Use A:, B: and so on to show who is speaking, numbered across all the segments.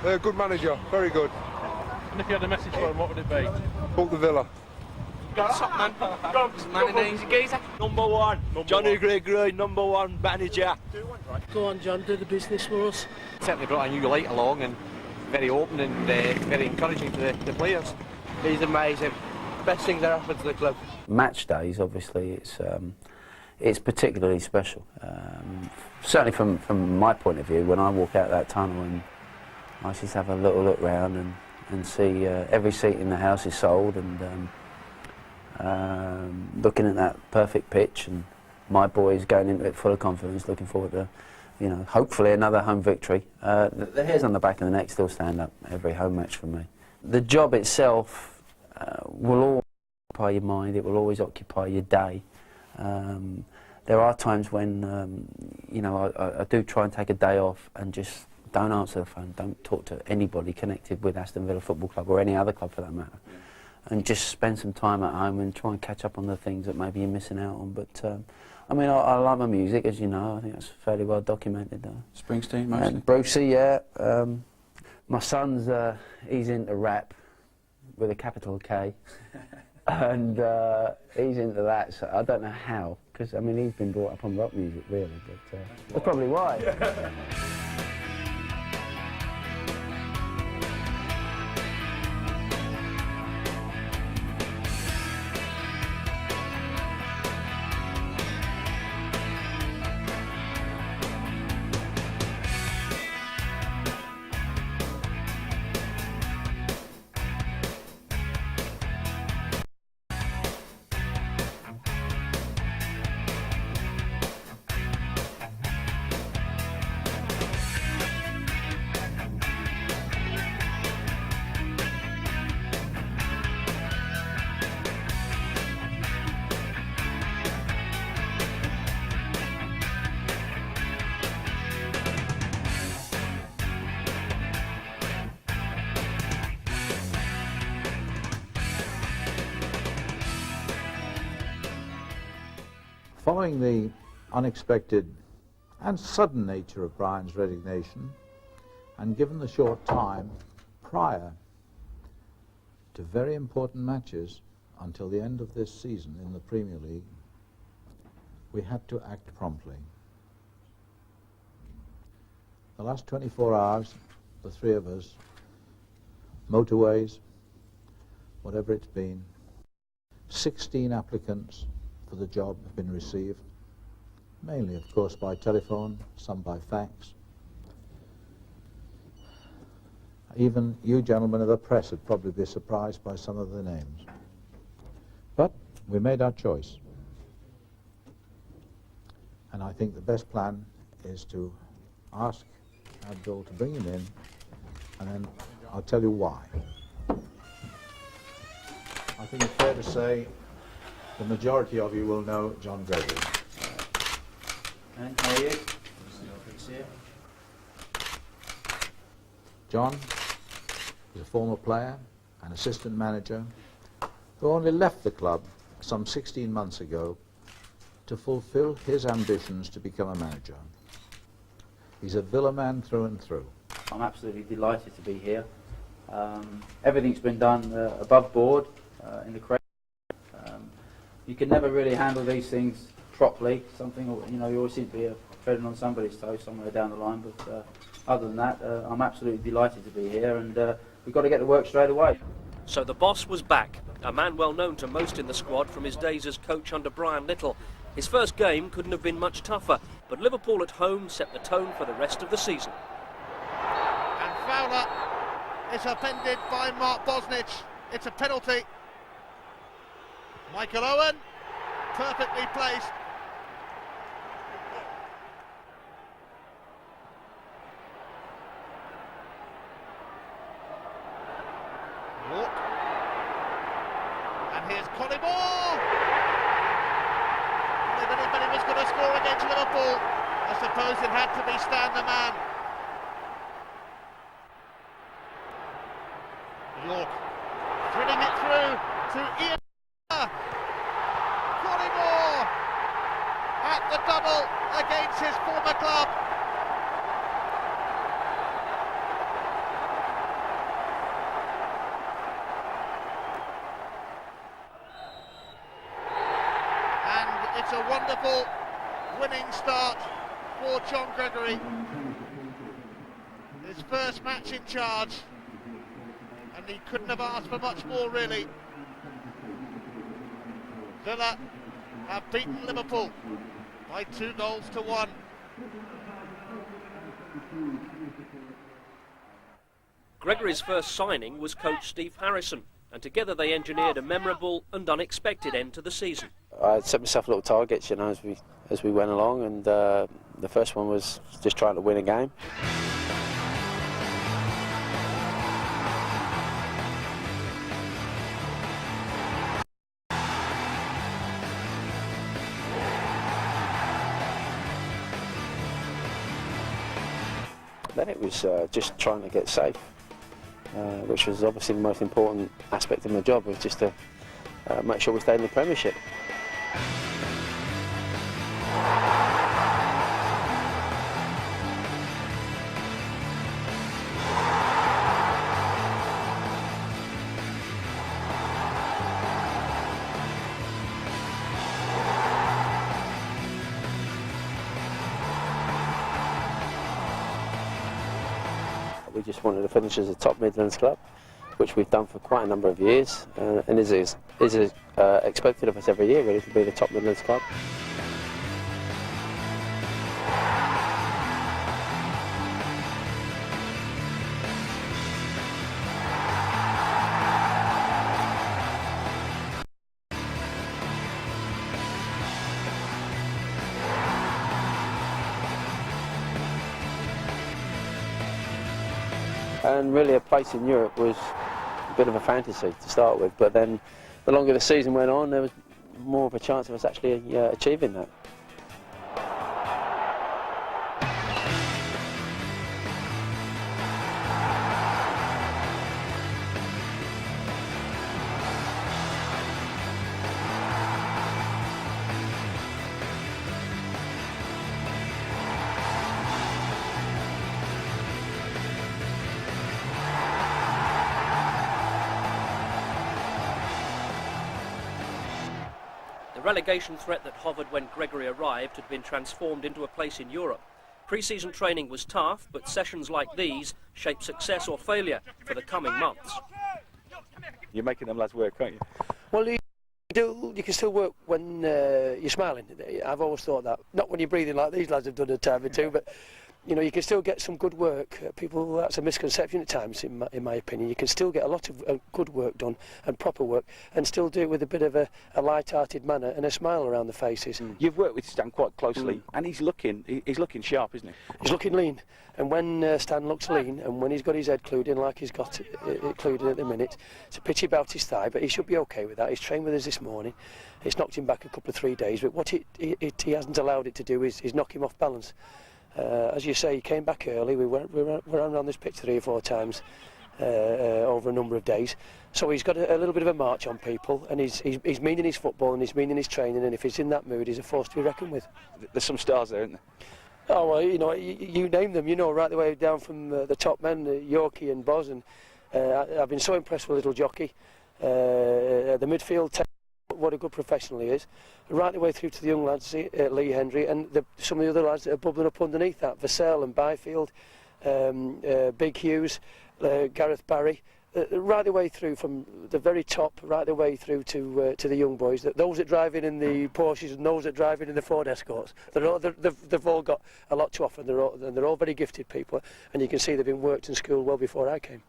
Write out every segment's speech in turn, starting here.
A: Good manager, very good.
B: And if you had a message for him, what would it be?
A: Up the Villa.
C: What's up, man? Man in the easy geezer.
D: Number one. Johnny Gregory, number one manager.
E: Go on, John, do the business for us.
F: Certainly brought a new light along and very open and very encouraging to the players.
C: He's amazing. Best thing that happened to the club.
G: Match days, obviously, it's particularly special. Certainly from my point of view, when I walk out that tunnel and I just have a little look round and see every seat in the house is sold, and looking at that perfect pitch and my boys going into it full of confidence, looking forward to, hopefully another home victory. The hairs on the back of the neck still stand up every home match for me. The job itself will always occupy your mind, it will always occupy your day. There are times when, I do try and take a day off and just don't answer the phone, don't talk to anybody connected with Aston Villa Football Club or any other club for that matter. Yeah. And just spend some time at home and try and catch up on the things that maybe you're missing out on. But, I love my music, as you know. I think that's fairly well documented.
H: Springsteen, mostly?
G: And Brucey, yeah. My son's, he's into rap with a capital K. And he's into that, so I don't know how, because, he's been brought up on rock music, really, but that's probably why. Yeah.
I: Following the unexpected and sudden nature of Brian's resignation, and given the short time prior to very important matches until the end of this season in the Premier League, we had to act promptly. The last 24 hours, the three of us, motorways, whatever it's been, 16 applicants for the job have been received, mainly of course by telephone, some by fax. Even you gentlemen of the press would probably be surprised by some of the names. But we made our choice. And I think the best plan is to ask Abdul to bring him in, and then I'll tell you why. I think it's fair to say the majority of you will know John Gregory.
G: Okay, how are you?
I: John is a former player and assistant manager who only left the club some 16 months ago to fulfill his ambitions to become a manager. He's a Villa man through and through.
G: I'm absolutely delighted to be here. Everything's been done above board in the crowd. You can never really handle these things properly. You always seem to be treading on somebody's toes somewhere down the line. But other than that, I'm absolutely delighted to be here, and we've got to get to work straight away.
J: So the boss was back, a man well known to most in the squad from his days as coach under Brian Little. His first game couldn't have been much tougher, but Liverpool at home set the tone for the rest of the season.
K: And Fowler is upended by Mark Bosnich. It's a penalty. Michael Owen, perfectly placed. Walk. And here's Collymore. If anybody was going to score against Liverpool, I suppose it had to be Stan the Man. York threading it through to Ian. Collymore at the double against his former club. It's a wonderful winning start for John Gregory. His first match in charge, and he couldn't have asked for much more, really. Villa have beaten Liverpool by 2-1.
J: Gregory's first signing was coach Steve Harrison, and together they engineered a memorable and unexpected end to the season.
G: I set myself little targets, you know, as we went along, and the first one was just trying to win a game. Then it was just trying to get safe, which was obviously the most important aspect of my job, was just to make sure we stayed in the Premiership. We just wanted to finish as a top Midlands club, which we've done for quite a number of years, and is expected of us every year, really, to be the top Midlands club. And really a place in Europe was a bit of a fantasy to start with, but then the longer the season went on, there was more of a chance of us actually achieving that.
J: The relegation threat that hovered when Gregory arrived had been transformed into a place in Europe. Pre-season training was tough, but sessions like these shape success or failure for the coming months.
D: You're making them lads work, aren't you?
E: Well, you can still work when you're smiling. I've always thought that. Not when you're breathing like these lads have done a time or two, but you know, you can still get some good work. People, that's a misconception at times, in my opinion. You can still get a lot of good work done and proper work, and still do it with a bit of a light-hearted manner and a smile around the faces.
D: You've worked with Stan quite closely, and he's looking sharp, isn't he?
E: He's looking lean, and when Stan looks lean, and when he's got his head clued in like he's got it clued in at the minute, it's a pitchy about his thigh, but he should be okay with that. He's trained with us this morning. It's knocked him back a couple of 3 days, but what he hasn't allowed it to do is knock him off balance. As you say, he came back early. We ran around this pitch 3 or 4 times over a number of days. So he's got a little bit of a march on people, and he's mean in his football and he's mean in his training, and if he's in that mood, he's a force to be reckoned with.
D: There's some stars there, isn't there?
E: Oh, well, you know, you name them, you know, right the way down from the top men, Yorkie and Boz, and I've been so impressed with little Jockey. The midfield, what a good professional he is, right the way through to the young lads, Lee Hendry, and some of the other lads that are bubbling up underneath that, Vassell and Byfield, Big Hughes, Gareth Barry, right the way through from the very top, right the way through to the young boys, those that drive in the Porsches and those that drive in the Ford Escorts. They've all got a lot to offer, and they're all very gifted people, and you can see they've been worked in school well before I came.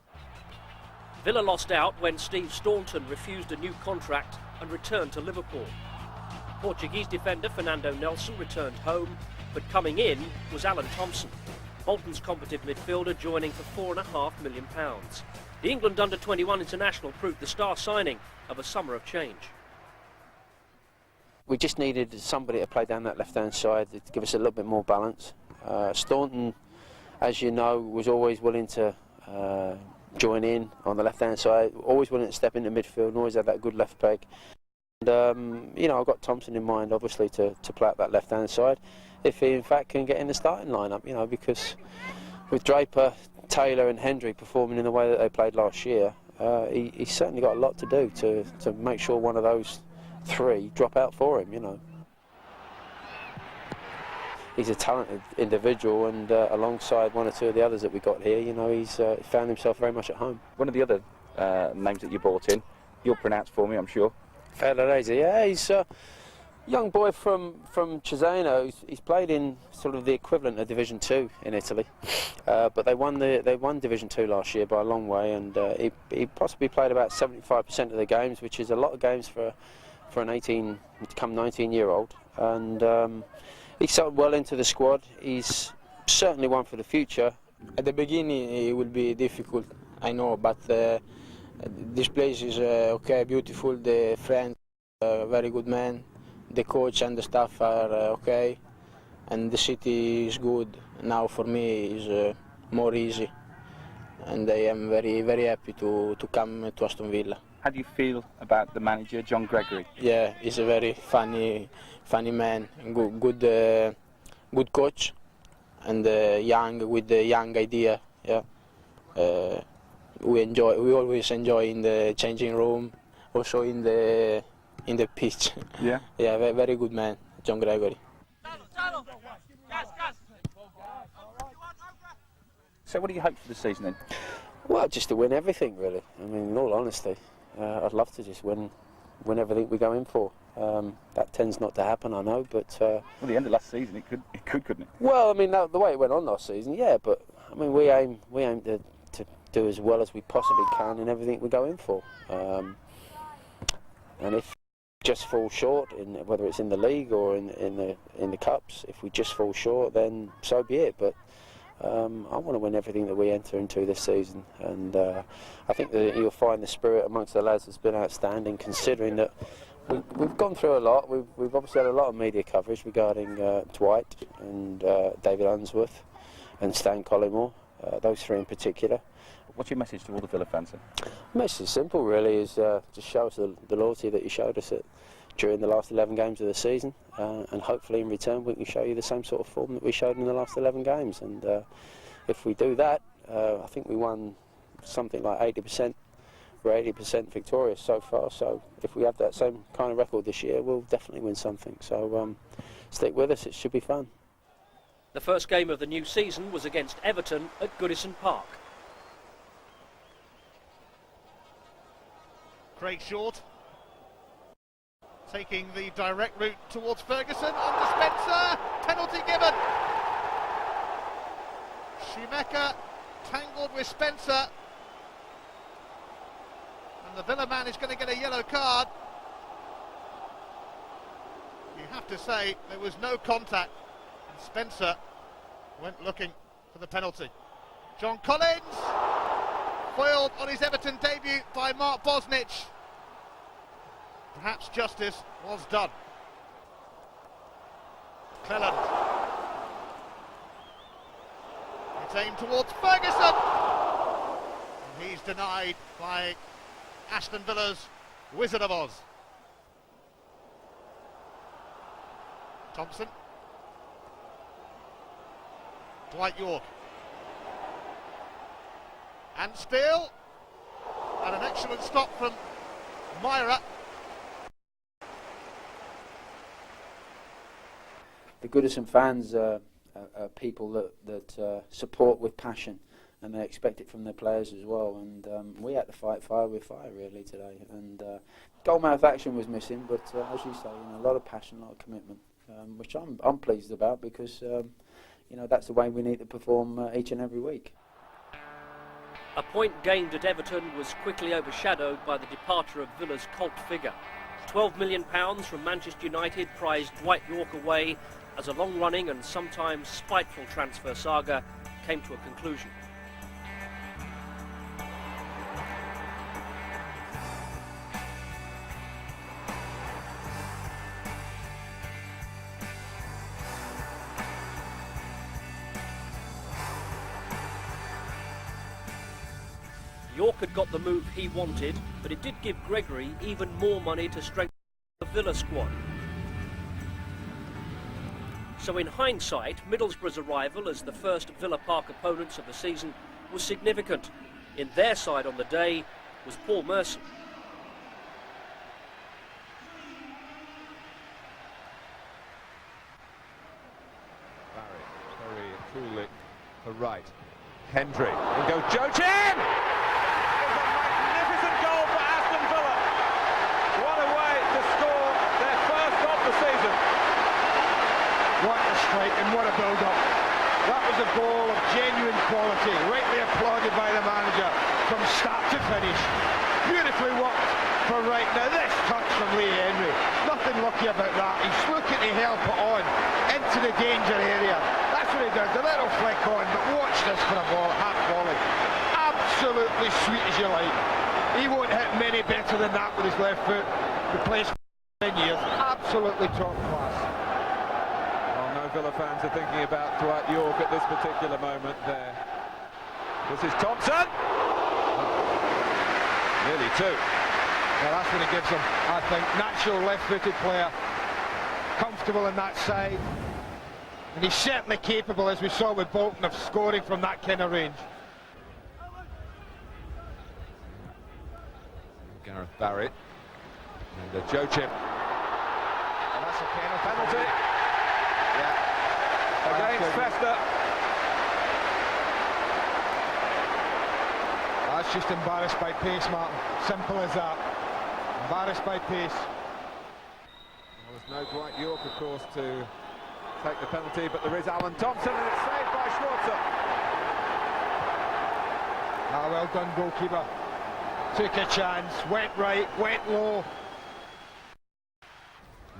J: Villa lost out when Steve Staunton refused a new contract and returned to Liverpool. Portuguese defender Fernando Nelson returned home, but coming in was Alan Thompson, Bolton's competent midfielder, joining for £4.5 million. The England under-21 international proved the star signing of a summer of change.
G: We just needed somebody to play down that left-hand side to give us a little bit more balance. Staunton, as you know, was always willing to join in on the left-hand side, always willing to step into midfield, and always had that good left peg. And, you know, I've got Thompson in mind, obviously, to play up that left-hand side, if he, in fact, can get in the starting lineup, you know, because with Draper, Taylor and Hendry performing in the way that they played last year, he's certainly got a lot to do to make sure one of those 3 drop out for him, you know.
E: he's a talented individual, and alongside one or two of the others that we got here, you know, he's found himself very much at home.
H: One of the other names that you brought in, you'll pronounce for me, I'm sure.
E: Ferrarese, yeah, he's a young boy from Cesena. He's played in sort of the equivalent of Division 2 in Italy, but they won Division 2 last year by a long way, and he possibly played about 75% of the games, which is a lot of games for an 18 to come 19-year-old, and he's settled well into the squad. He's certainly one for the future.
L: At the beginning it will be difficult, I know, but this place is okay, beautiful. The friends, very good man. The coach and the staff are okay, and the city is good. Now for me is more easy, and I am very, very happy to come to Aston Villa.
H: How do you feel about the manager, John Gregory?
L: Yeah, he's a very funny man, good coach, and young, with the young idea. Yeah, we always enjoy in the changing room, also in the pitch.
H: Yeah.
L: Yeah, very good man, John Gregory.
H: So what do you hope for the season then?
E: Well, just to win everything, really. I mean, in all honesty, I'd love to just win everything we go in for. That tends not to happen, I know, but...
H: well, the end of last season, it could, couldn't it?
E: Well, I mean, the way it went on last season, yeah, but, I mean, we aim to do as well as we possibly can in everything we go in for. And if we just fall short, whether it's in the league or in the cups, if we just fall short, then so be it. But I want to win everything that we enter into this season, and I think that you'll find the spirit amongst the lads has been outstanding, considering that we've gone through a lot. We've obviously had a lot of media coverage regarding Dwight and David Unsworth and Stan Collymore, those three in particular.
H: What's your message to all the Villa fans then?
E: The message is simple, really, is just show us the loyalty that you showed us during the last 11 games of the season, and hopefully in return we can show you the same sort of form that we showed in the last 11 games. And if we do that, I think we won something like 80%. We're 80% victorious so far, so if we have that same kind of record this year, we'll definitely win something. So stick with us, it should be fun.
J: The first game of the new season was against Everton at Goodison Park.
K: Craig Short taking the direct route towards Ferguson, on to Spencer, penalty given. Schumacher tangled with Spencer, and the Villa man is going to get a yellow card. You have to say there was no contact, and Spencer went looking for the penalty. John Collins foiled on his Everton debut by Mark Bosnich. Perhaps justice was done. Cleland. It's aimed towards Ferguson. And he's denied by Aston Villa's Wizard of Oz. Thompson. Dwight York. And still, and an excellent stop from Myra.
G: The Goodison fans are people that support with passion, and they expect it from their players as well. And we had to fight fire with fire really today. And goalmouth action was missing, but as you say, a lot of passion, a lot of commitment, which I'm pleased about, because that's the way we need to perform each and every week.
J: A point gained at Everton was quickly overshadowed by the departure of Villa's cult figure. £12 million from Manchester United prized Dwight York away as a long-running and sometimes spiteful transfer saga came to a conclusion. York had got the move he wanted, but it did give Gregory even more money to strengthen the Villa squad. So in hindsight, Middlesbrough's arrival as the first Villa Park opponents of the season was significant. In their side on the day was Paul Merson.
M: right. Hendry. In goes Joachim! It's a magnificent goal for Aston Villa. What a way to score their first of the season.
K: What a strike and what a build-up. That was a goal of genuine quality, rightly applauded by the manager from start to finish. Beautifully worked for Wright. Now this touch from Lee Henry, nothing lucky about that. He's looking to help it on into the danger area. That's what he does, a little flick on, but watch this for a ball, half volley. Absolutely sweet as you like. He won't hit many better than that with his left foot. The place for 10 years, absolutely top class.
M: Well, no Villa fans are thinking about Dwight York at this particular moment there. This is Thompson. Nearly two.
K: Well, that's what it gives him, I think. Natural left-footed player, comfortable in that side. And he's certainly capable, as we saw with Bolton, of scoring from that kind of range.
M: Gareth Barrett. And Joachim.
K: And that's a penalty.
M: Yeah. Against Fester.
K: That's just embarrassed by pace, Martin. Simple as that. Embarrassed by pace.
M: Well, there's no Dwight York, of course, to take the penalty, but there is Alan Thompson, and it's saved by Schwarzer.
K: Ah, well done, goalkeeper. Took a chance, went right, went low.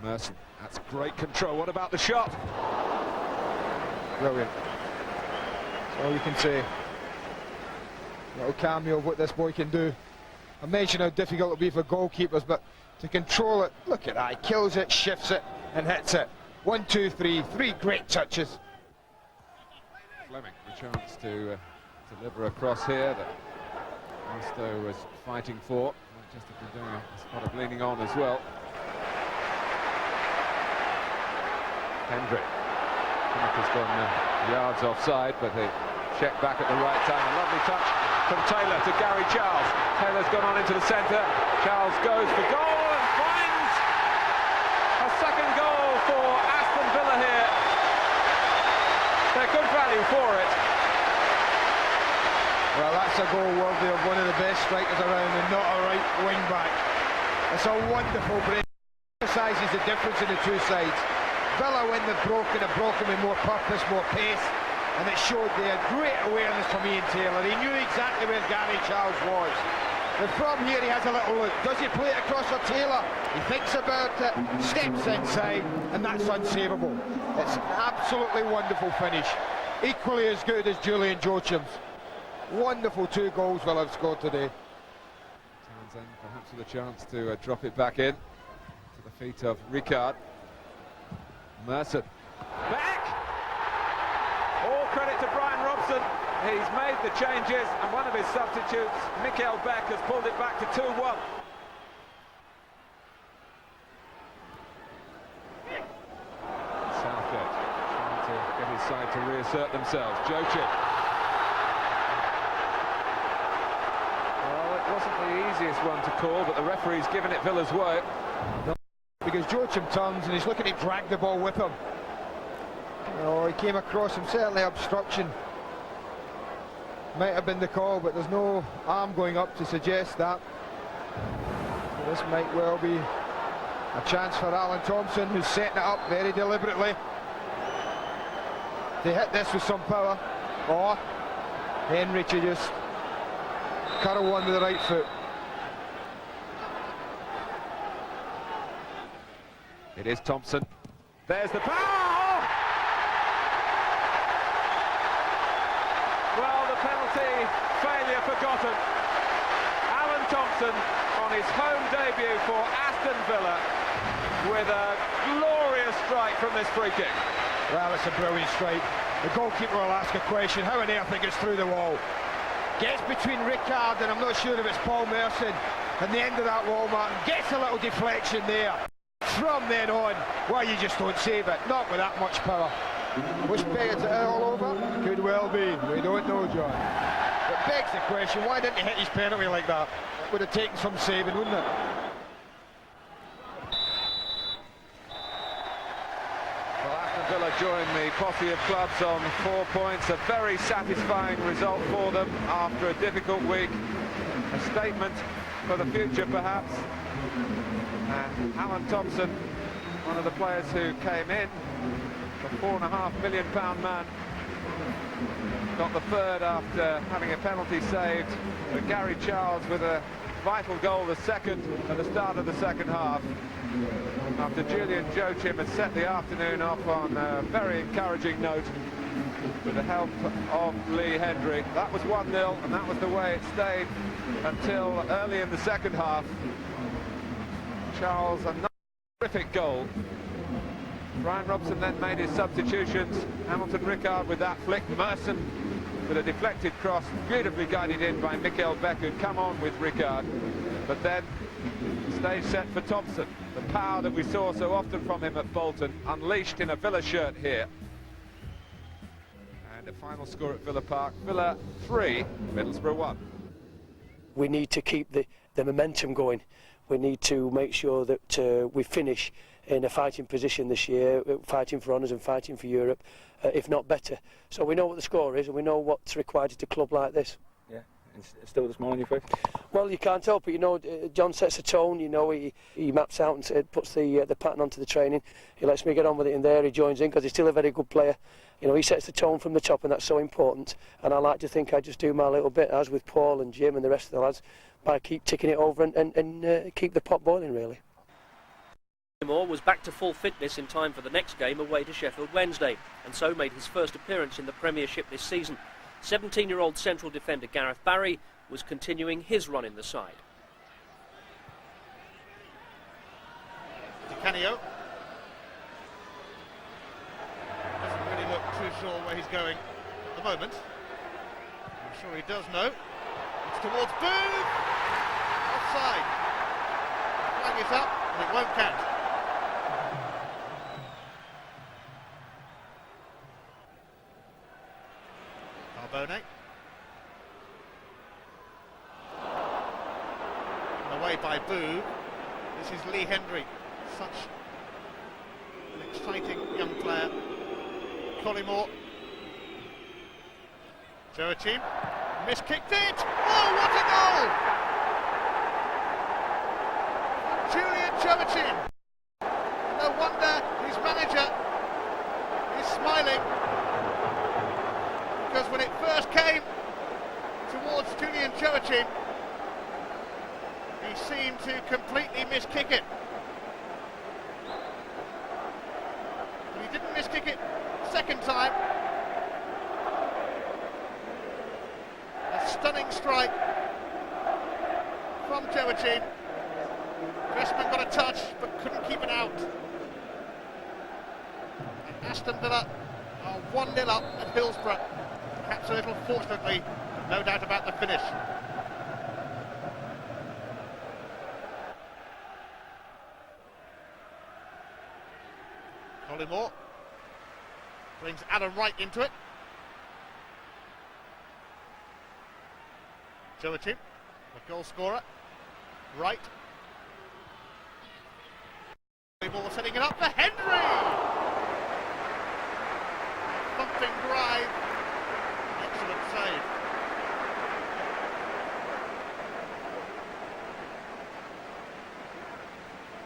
M: Merson, that's great control. What about the shot?
K: Brilliant. That's all you can say. Little cameo of what this boy can do. I mentioned how difficult it'll be for goalkeepers, but to control it, look at that, he kills it, shifts it, and hits it. 1, 2, 3, three great touches.
M: Fleming, the chance to deliver across here that Musto was fighting for. Manchester been doing a spot of leaning on as well. Hendry. Has gone yards offside, but they check back at the right time. A lovely touch from Taylor to Gary Charles. Taylor's gone on into the centre. Charles goes for goal and finds a second goal for Aston Villa here. They're good value for it.
K: Well, that's a goal worthy of one of the best strikers around and not a right wing back. It's a wonderful break. It emphasises the difference in the two sides. Villa, when they've broken with more purpose, more pace, and it showed they had great awareness from Ian Taylor. He knew exactly where Gary Charles was. And from here he has a little look. Does he play it across for Taylor? He thinks about it, steps inside, and that's unsavable. It's an absolutely wonderful finish. Equally as good as Julian Joachim's. Wonderful 2 goals Villa have scored today.
M: Townsend perhaps with a chance to drop it back in to the feet of Ricard. Merson. Back! All credit to Brian Robson. He's made the changes, and one of his substitutes, Mikael Beck, has pulled it back to 2-1. Southgate trying to get his side to reassert themselves. Joachim. Well, it wasn't the easiest one to call, but the referee's given it Villa's way.
K: Because Joachim turns and he's looking to drag the ball with him. Oh, he came across him, certainly obstruction. Might have been the call, but there's no arm going up to suggest that. So this might well be a chance for Alan Thompson, who's setting it up very deliberately to hit this with some power. Or Henry to just curl one with the right foot.
M: It is Thompson. There's the foul! Well, the penalty failure forgotten. Alan Thompson on his home debut for Aston Villa with a glorious strike from this free kick.
K: Well, it's a brilliant strike. The goalkeeper will ask a question. How on earth it gets through the wall? Gets between Ricard and I'm not sure if it's Paul Merson and the end of that wall, Martin. Gets a little deflection there. From then on, well, you just don't save it. Not with that much power. Was Peggot's it all over? Could well be. We don't know, John. It begs the question, why didn't he hit his penalty like that? It would have taken some saving, wouldn't it?
M: Well, Aston Villa Villa join the posse of clubs on 4 points. A very satisfying result for them after a difficult week. A statement for the future, perhaps. And Alan Thompson, one of the players who came in, the £4.5 million man, got the third after having a penalty saved. But Gary Charles with a vital goal, the second at the start of the second half, after Julian Joachim had set the afternoon off on a very encouraging note with the help of Lee Hendry. That was 1-0, and that was the way it stayed until early in the second half. Charles, another terrific goal. Brian Robson then made his substitutions. Hamilton Ricard with that flick. Merson with a deflected cross, beautifully guided in by Mikael Beck, who'd come on with Ricard. But then stage set for Thompson. The power that we saw so often from him at Bolton, unleashed in a Villa shirt here. And a final score at Villa Park. Villa 3, Middlesbrough 1.
E: We need to keep the momentum going. We need to make sure that we finish in a fighting position this year, fighting for honours and fighting for Europe, if not better. So we know what the score is and we know what's required at a club like this.
H: Yeah, and still the smile on your face?
E: Well, you can't help it. You know, John sets a tone. You know, he maps out and puts the pattern onto the training. He lets me get on with it in there. He joins in because he's still a very good player. You know, he sets the tone from the top, and that's so important. And I like to think I just do my little bit, as with Paul and Jim and the rest of the lads, by keep ticking it over and keep the pot boiling, really.
J: Moore was back to full fitness in time for the next game away to Sheffield Wednesday, and so made his first appearance in the Premiership this season. 17-year-old central defender Gareth Barry was continuing his run in the side.
K: Di Canio doesn't really look too sure where he's going at the moment. I'm sure he does know. It's towards Booth! Offside. Flag it up, and it won't count. Carbone. Away by Boo. This is Lee Hendry, such an exciting young player. Collymore. Joachim miskicked it. Oh, what a goal! Julian Joachim. No wonder his manager is smiling, because when it first came towards Julian Joachim, he seemed to completely miskick it. But he didn't miskick it second time. A stunning strike from Joachim. Cressman got a touch but couldn't keep it out. And Aston Villa are 1-0 up at Hillsborough. Perhaps a little fortunately, but no doubt about the finish. Collymore brings Adam Wright into it. Joachim, the goal scorer. Wright. Collymore setting it up for Henry! Thumping drive. Excellent save.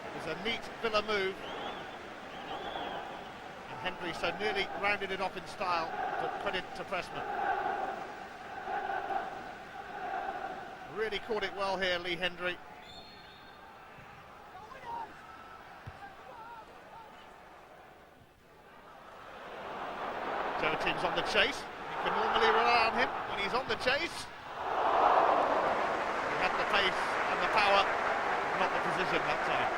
K: It was a neat Villa move. Hendry so nearly rounded it off in style, but credit to Pressman. Really caught it well here, Lee Hendry. Joachim's on the chase. You can normally rely on him when he's on the chase. He had the pace and the power, not the precision that time.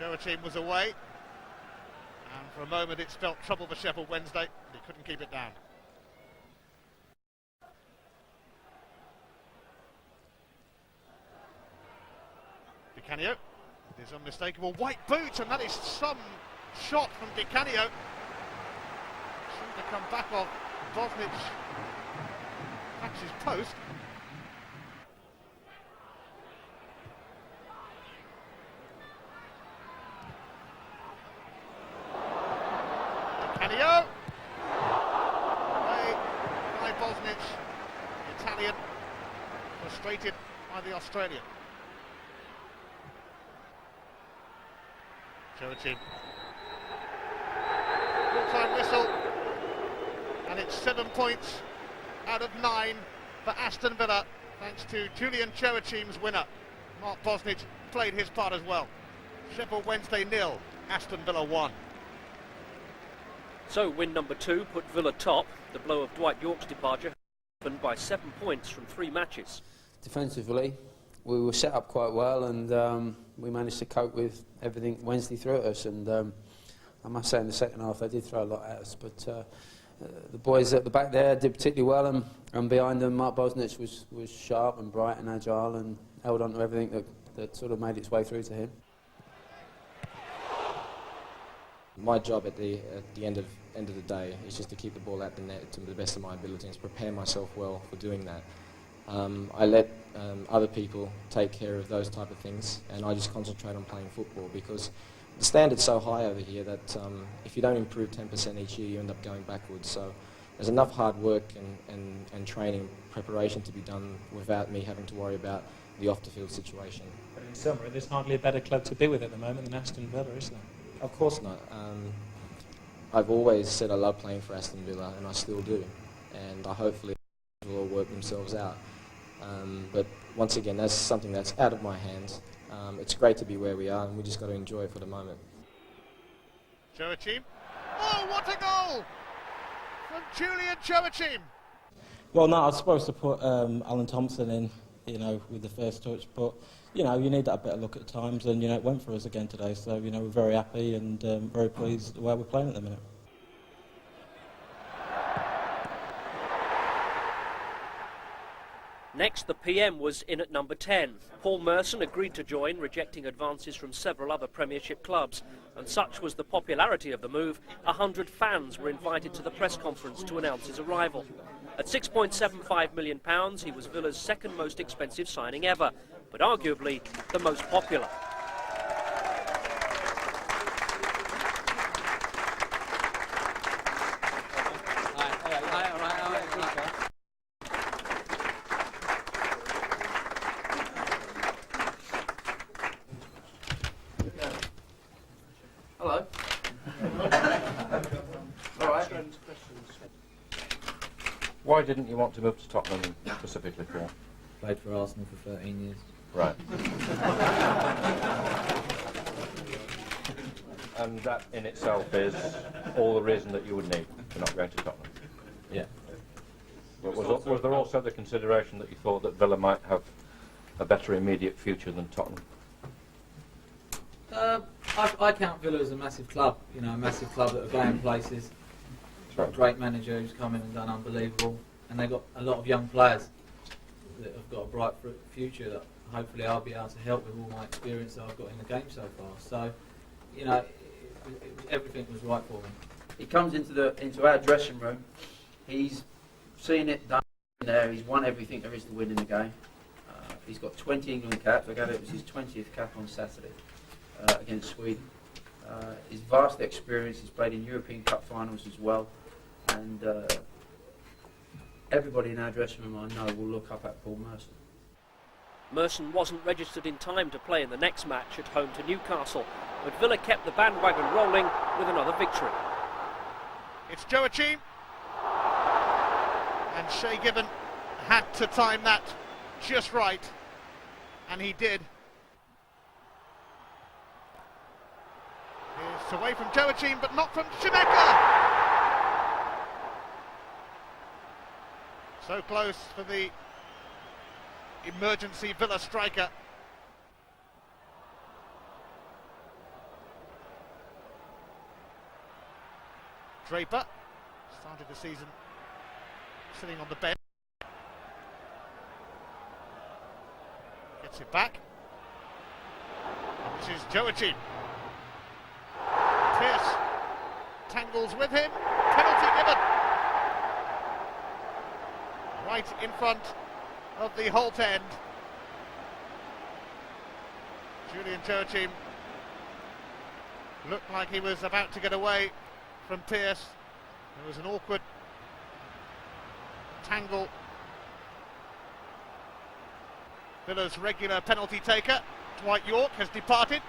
K: Joachim was away, and for a moment it spelt trouble for Sheffield Wednesday, but he couldn't keep it down. Di Canio, his unmistakable white boot, and that is some shot from Di Canio. Seemed to come back off Bosnich, catches post. Bosnich, the Italian, frustrated by the Australian. Joachim. Full-time whistle, and it's 7 points out of 9 for Aston Villa, thanks to Julian Joachim's winner. Mark Bosnich played his part as well. Sheffield Wednesday 0, Aston Villa 1.
J: So win number 2 put Villa top. The blow of Dwight York's departure happened by 7 points from 3 matches.
G: Defensively, we were set up quite well, and we managed to cope with everything Wednesday threw at us. And I must say, in the second half, they did throw a lot at us. But the boys at the back there did particularly well, and behind them, Mark Bosnich was sharp and bright and agile and held on to everything that sort of made its way through to him.
N: My job at the end of the day is just to keep the ball at the net to the best of my ability and to prepare myself well for doing that. I let other people take care of those type of things, and I just concentrate on playing football, because the standard's so high over here that if you don't improve 10% each year, you end up going backwards. So there's enough hard work and training preparation to be done without me having to worry about the off-the-field situation.
O: But in summary, there's hardly a better club to be with at the moment than Aston Villa, is there?
N: Of course not. I've always said I love playing for Aston Villa, and I still do. And hopefully will all work themselves out. But once again, that's something that's out of my hands. It's great to be where we are, and we just got to enjoy it for the moment.
K: Joachim. Oh, what a goal from Julian Joachim.
P: Well, no, I was supposed to put Alan Thompson in, with the first touch, but, you need that better look at times, and, it went for us again today, so, we're very happy and very pleased the way we're playing at the minute.
J: Next, the PM was in at number 10. Paul Merson agreed to join, rejecting advances from several other Premiership clubs. And such was the popularity of the move, 100 fans were invited to the press conference to announce his arrival. At £6.75 million, he was Villa's second most expensive signing ever, but arguably the most popular.
G: Hello. All right.
B: Why didn't you want to move to Tottenham specifically for?
Q: Played for Arsenal for 13 years.
B: Right. And that in itself is all the reason that you would need for not going to Tottenham?
Q: Yeah.
B: But was there also the consideration that you thought that Villa might have a better immediate future than Tottenham?
Q: I count Villa as a massive club, a massive club that are going places. Got a great manager who's come in and done unbelievable, and they've got a lot of young players that have got a bright future that hopefully I'll be able to help with all my experience that I've got in the game so far. So, everything was right for me.
G: He comes into our dressing room. He's seen it done there. He's won everything there is to win in the game. He's got 20 England caps. I gather it was his 20th cap on Saturday against Sweden. His vast experience. He's played in European Cup finals as well, and everybody in our dressing room I know will look up at Paul Merson.
J: Merson wasn't registered in time to play in the next match at home to Newcastle, but Villa kept the bandwagon rolling with another victory.
K: It's Joachim, and Shay Given had to time that just right, and he did. It's away from Joachim, but not from Shemeka. So close for the emergency Villa striker. Draper started the season sitting on the bench. Gets it back. And this is Joachim. Pierce tangles with him. Penalty given. Right in front of the Holt end. Julian Joachim looked like he was about to get away from Pierce. There was an awkward tangle. Villa's regular penalty taker, Dwight York, has departed.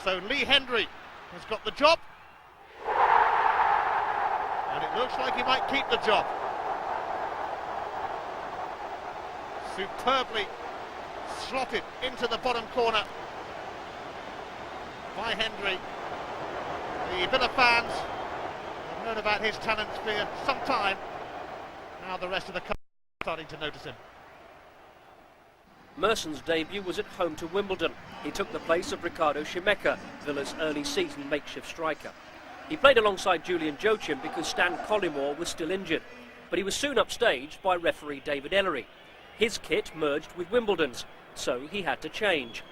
K: So Lee Hendry has got the job. And it looks like he might keep the job. Superbly slotted into the bottom corner by Hendry. The Villa fans have known about his talents for some time. Now the rest of the country is starting to notice him.
J: Merson's debut was at home to Wimbledon. He took the place of Ricardo Shimeka, Villa's early season makeshift striker. He played alongside Julian Joachim because Stan Collymore was still injured, but he was soon upstaged by referee David Ellery. His kit merged with Wimbledon's, so he had to change.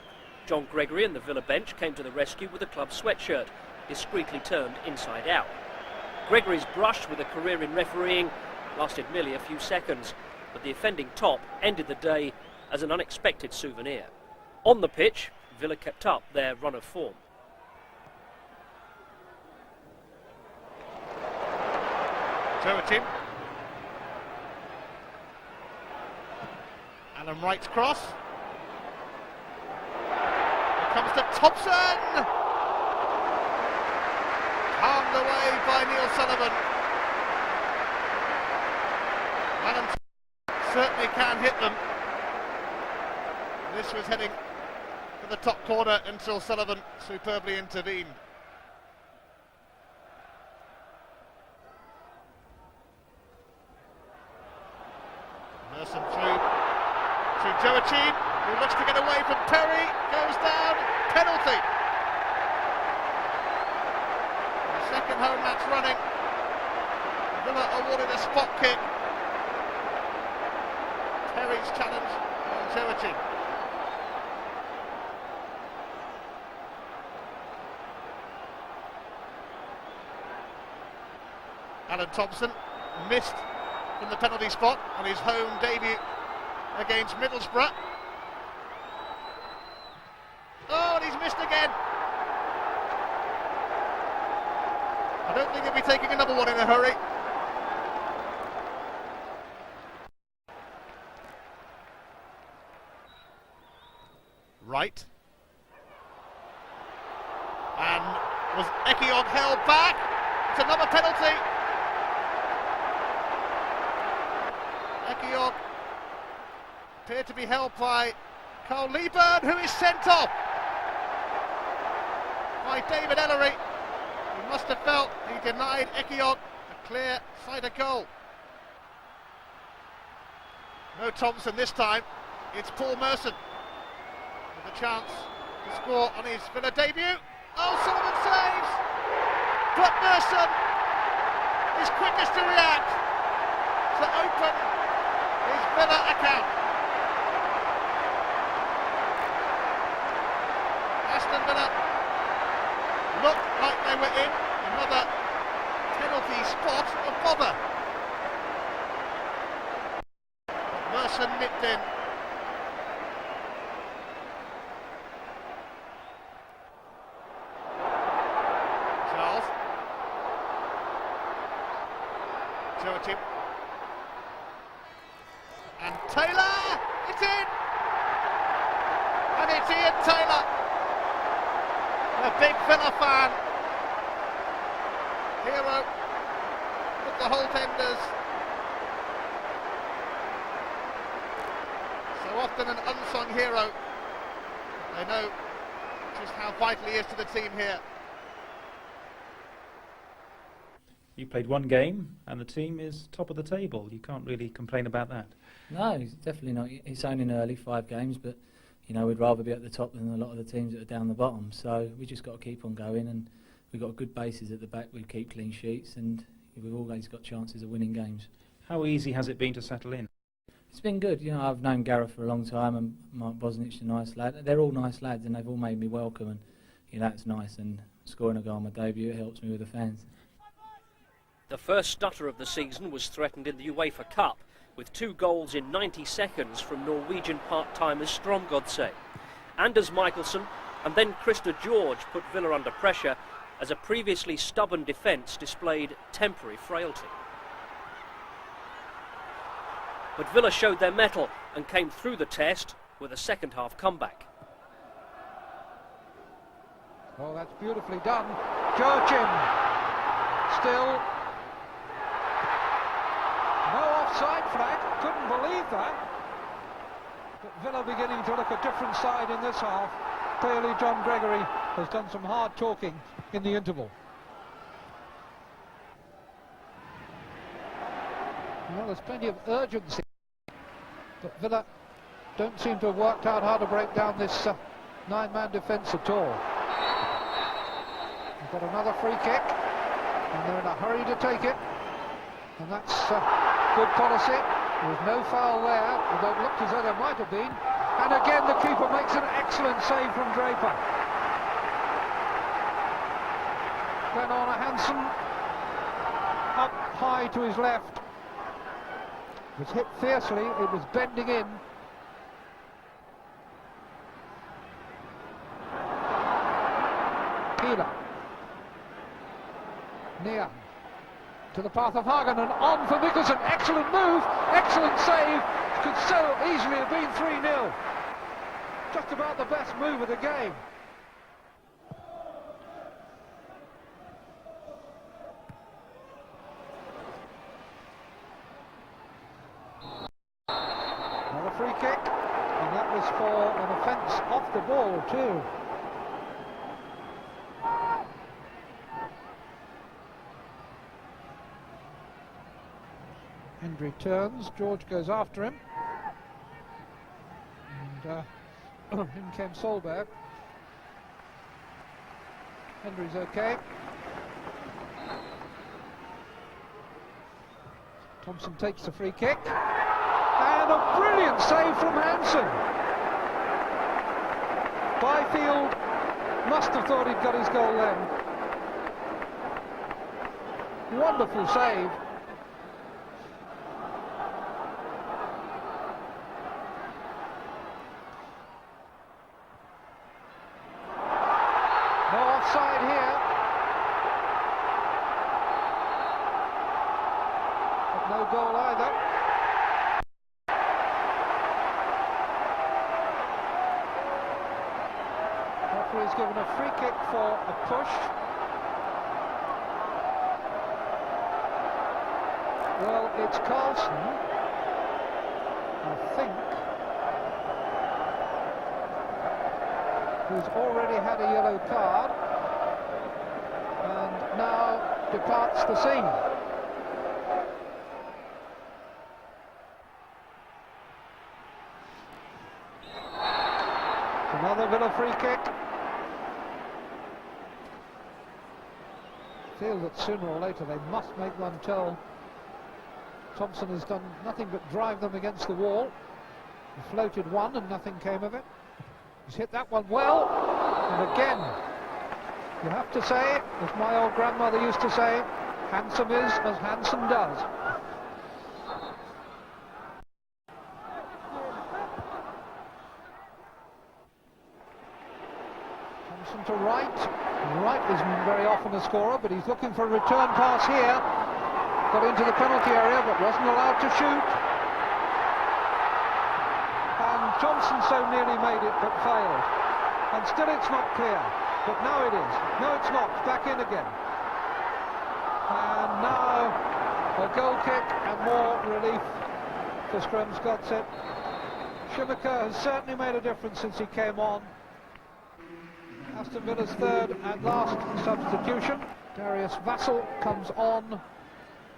J: John Gregory and the Villa bench came to the rescue with a club sweatshirt, discreetly turned inside out. Gregory's brush with a career in refereeing lasted merely a few seconds, but the offending top ended the day as an unexpected souvenir. On the pitch, Villa kept up their run of form.
K: Joachim. Alan Wright's cross. Here comes to Thompson. Palmed away by Neil Sullivan. Alan certainly can hit them. This was heading for the top corner until Sullivan superbly intervened. Merson through to Joachim, who looks to get away from Perry, goes down, penalty. The second home match running. Villa awarded a spot kick. Perry's challenge on Joachim. Alan Thompson missed from the penalty spot on his home debut against Middlesbrough. Oh, and he's missed again. I don't think he'll be taking another one in a hurry. Right. And was Ekiong held back? It's another penalty. Ekiong appeared to be held by Carl Lieburn, who is sent off by David Ellery. He must have felt he denied Ekiong a clear sighted goal. No Thompson this time, it's Paul Merson with a chance to score on his Villa debut. Oh, Sullivan saves, but Merson is quickest to react to open his Villa account. Aston Villa looked like they were in another penalty spot of bother. Merson nipped in. Charles. Joachim. And Taylor! It's in! And it's Ian Taylor, a big Villa fan, hero of the Holt Enders. So often an unsung hero. They know just how vital he is to the team here.
O: You played one game and the team is top of the table. You can't really complain about that.
Q: No, he's definitely not. He's only early 5 games, but you know we'd rather be at the top than a lot of the teams that are down the bottom. So we just got to keep on going, and we've got good bases at the back. We keep clean sheets, and we've always got chances of winning games.
O: How easy has it been to settle in?
Q: It's been good. You know, I've known Gareth for a long time, and Mark Bosnich's a nice lad. They're all nice lads, and they've all made me welcome, and you know, that's nice. And scoring a goal on my debut, it helps me with the fans.
J: The first stutter of the season was threatened in the UEFA Cup, with 2 goals in 90 seconds from Norwegian part-timers Stromgodse. Anders Michelsen and then Krista George put Villa under pressure as a previously stubborn defence displayed temporary frailty. But Villa showed their mettle and came through the test with a second-half comeback.
R: Oh, that's beautifully done. Joachim, still no offside flag, couldn't believe that. But Villa beginning to look a different side in this half. Clearly John Gregory has done some hard talking in the interval. Well, there's plenty of urgency, but Villa don't seem to have worked out how to break down this nine-man defence at all. We've got another free kick, and they're in a hurry to take it, and that's good policy. There was no foul there, although it looked as though there might have been. And again, the keeper makes an excellent save from Draper. Then on a Hansen, up high to his left. It was hit fiercely, it was bending in. Keeler. Near to the path of Hagen and on for Mikkelsen. Excellent move, excellent save. Could so easily have been 3-0. Just about the best move of the game. Another free kick, and that was for an offence off the ball too. Hendry turns, George goes after him, and in came Solberg. Hendry's okay. Thompson takes the free kick, and a brilliant save from Hansen. Byfield must have thought he'd got his goal then. Wonderful save. No offside here. But no goal either. Referee's given a free kick for a push. Well, it's Carlson, I think, who's already had a yellow card and now departs the scene. Another Villa free kick. Feel that sooner or later they must make one tell. Thompson has done nothing but drive them against the wall. He floated one and nothing came of it. He's hit that one well, and again, you have to say, as my old grandmother used to say, handsome is as handsome does. Thompson to Wright. Wright isn't very often a scorer, but he's looking for a return pass here. Got into the penalty area, but wasn't allowed to shoot. Johnson so nearly made it, but failed. And still it's not clear. But now it is. No, it's not. Back in again. And now a goal kick and more relief for Skremskotset. Schumacher has certainly made a difference since he came on. Aston Villa's third and last substitution. Darius Vassell comes on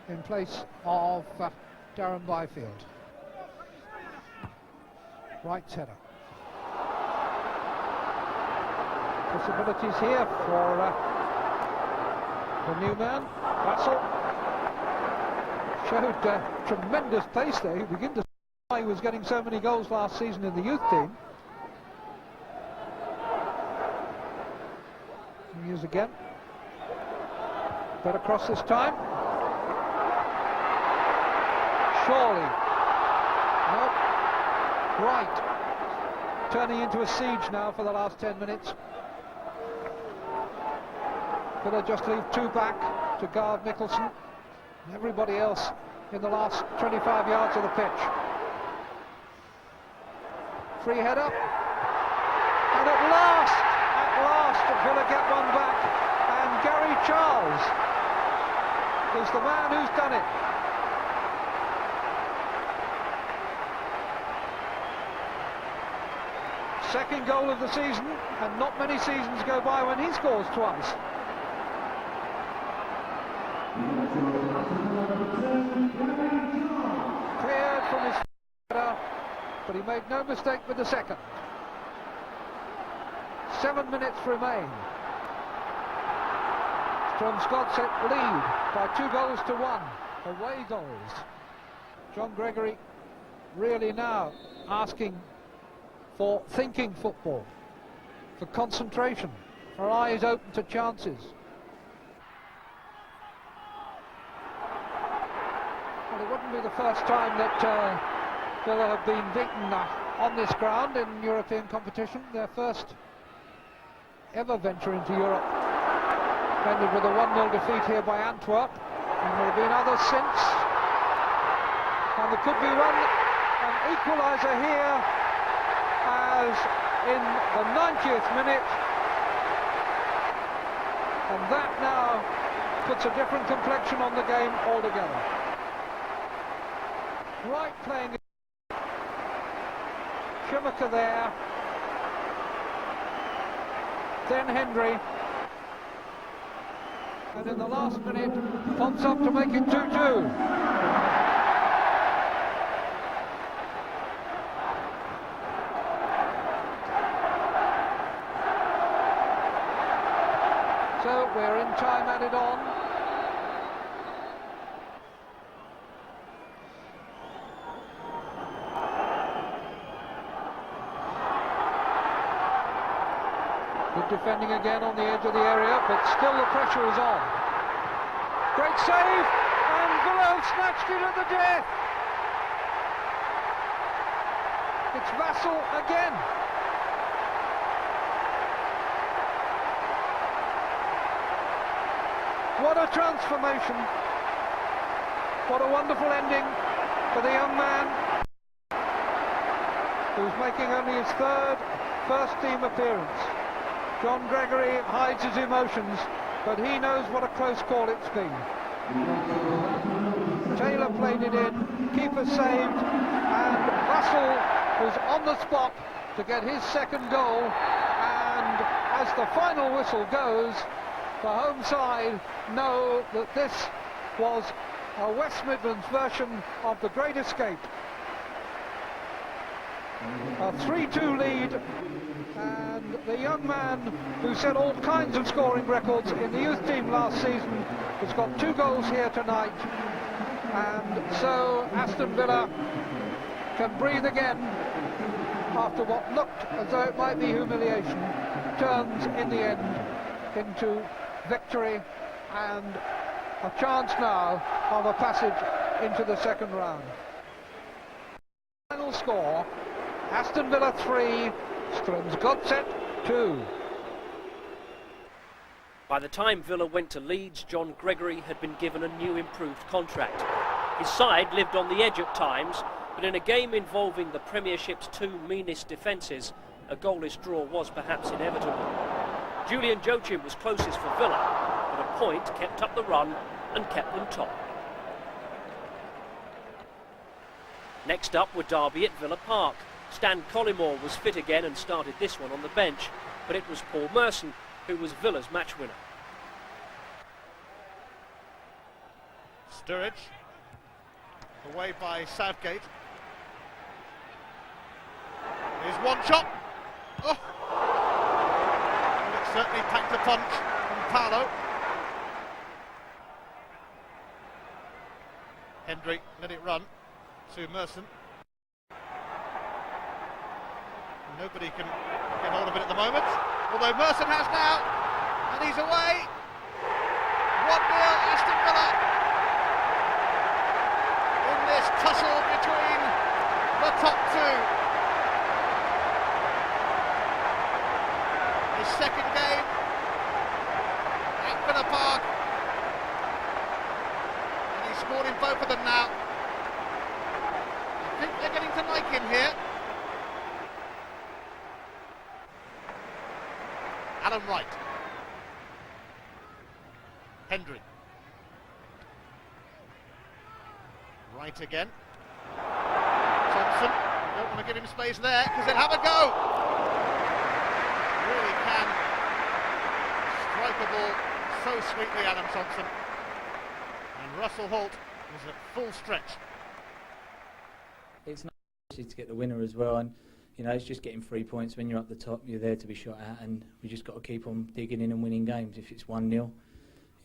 R: in place of Darren Byfield. Wright's header. Possibilities here for the new man, Vassell. Showed tremendous pace there. You begin to see why he was getting so many goals last season in the youth team. Use again. Better cross this time. Surely. Nope. Right. Turning into a siege now for the last 10 minutes. Villa just leave two back to guard Mikkelsen. Everybody else in the last 25 yards of the pitch. Free header. And at last, Villa get one back. And Gary Charles is the man who's done it. Second goal of the season, and not many seasons go by when he scores twice. Cleared from his header, but he made no mistake with the second. 7 minutes remain. Strømsgodset lead by 2-1. Away goals. John Gregory really now asking for thinking football, for concentration, for eyes open to chances. Well, it wouldn't be the first time that Villa have been beaten on this ground in European competition. Their first ever venture into Europe ended with a 1-0 defeat here by Antwerp, and there have been others since. And there could be an equaliser here as in the 90th minute, and that now puts a different complexion on the game altogether. Right playing, Schumacher there, then Hendry, and in the last minute pops up to make it 2-2. So we're in time added on. Good defending again on the edge of the area, but still the pressure is on. Great save, and Villa snatched it at the death. It's Vassell again. What a transformation. What a wonderful ending for the young man who's making only his first team appearance. John Gregory hides his emotions, but he knows what a close call it's been. Taylor played it in, keeper saved, and Vassell was on the spot to get his second goal, and as the final whistle goes, the home side know that this was a West Midlands version of The Great Escape. A 3-2 lead, and the young man who set all kinds of scoring records in the youth team last season has got 2 goals here tonight, and so Aston Villa can breathe again after what looked as though it might be humiliation, turns in the end into victory and a chance now of a passage into the second round. Final score, Aston Villa 3, Strømsgodset 2.
J: By the time Villa went to Leeds, John Gregory had been given a new improved contract. His side lived on the edge at times, but in a game involving the Premiership's 2 meanest defences, a goalless draw was perhaps inevitable. Julian Joachim was closest for Villa, but a point kept up the run and kept them top. Next up were Derby at Villa Park. Stan Collymore was fit again and started this one on the bench, but it was Paul Merson who was Villa's match winner.
K: Sturridge, away by Southgate. Here's one shot. Oh! It certainly packed a punch from Paolo. Hendry let it run to Merson. Nobody can get hold of it at the moment, although Merson has now, and he's away. 1-0 Aston Villa in this tussle between the top 2. His second game at Villa Park, and he's scored in both of them now. I think they're getting to like him here. own right. Hendry. Right again. Thompson. Don't want to give him space there because they'll have a go. Really can strike a ball so sweetly, Adam Thompson. And Russell Holt was at full stretch.
Q: It's not easy to get the winner as well, and you know, it's just getting 3 points when you're up the top. You're there to be shot at, and we just got to keep on digging in and winning games. If it's 1-0,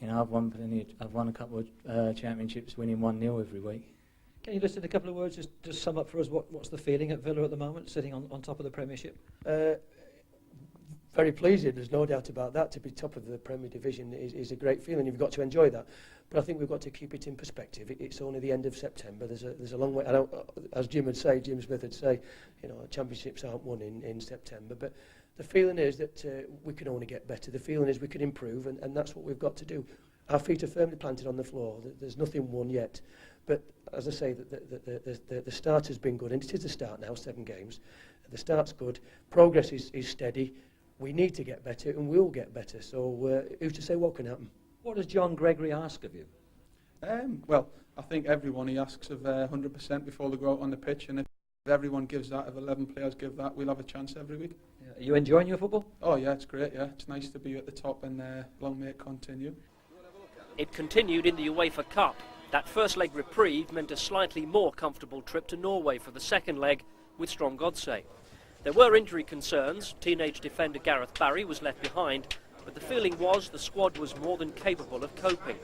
Q: you know, I've won a couple of championships, winning 1-0 every week.
S: Can you just in a couple of words just sum up for us what's the feeling at Villa at the moment, sitting on top of the Premiership?
E: Very pleasing, there's no doubt about that. To be top of the Premier Division is a great feeling. You've got to enjoy that. But I think we've got to keep it in perspective. It's only the end of September. There's a long way. I know, as Jim Smith would say, you know, championships aren't won in September. But the feeling is that we can only get better. The feeling is we can improve, and that's what we've got to do. Our feet are firmly planted on the floor. There's nothing won yet. But as I say, the start has been good, and it is the start now, 7 games. The start's good. Progress is steady. We need to get better, and we'll get better. So who's to say what can happen?
S: What does John Gregory ask of you?
T: Well, I think everyone he asks of 100% before they go out on the pitch, and if everyone gives that, if 11 players give that, we'll have a chance every week.
S: Yeah. Are you enjoying your football?
T: Oh yeah, it's great, yeah. It's nice to be at the top, and long may it continue.
J: It continued in the UEFA Cup. That first leg reprieve meant a slightly more comfortable trip to Norway for the second leg with Strom Godsey. There were injury concerns. Teenage defender Gareth Barry was left behind, but the feeling was the squad was more than capable of coping.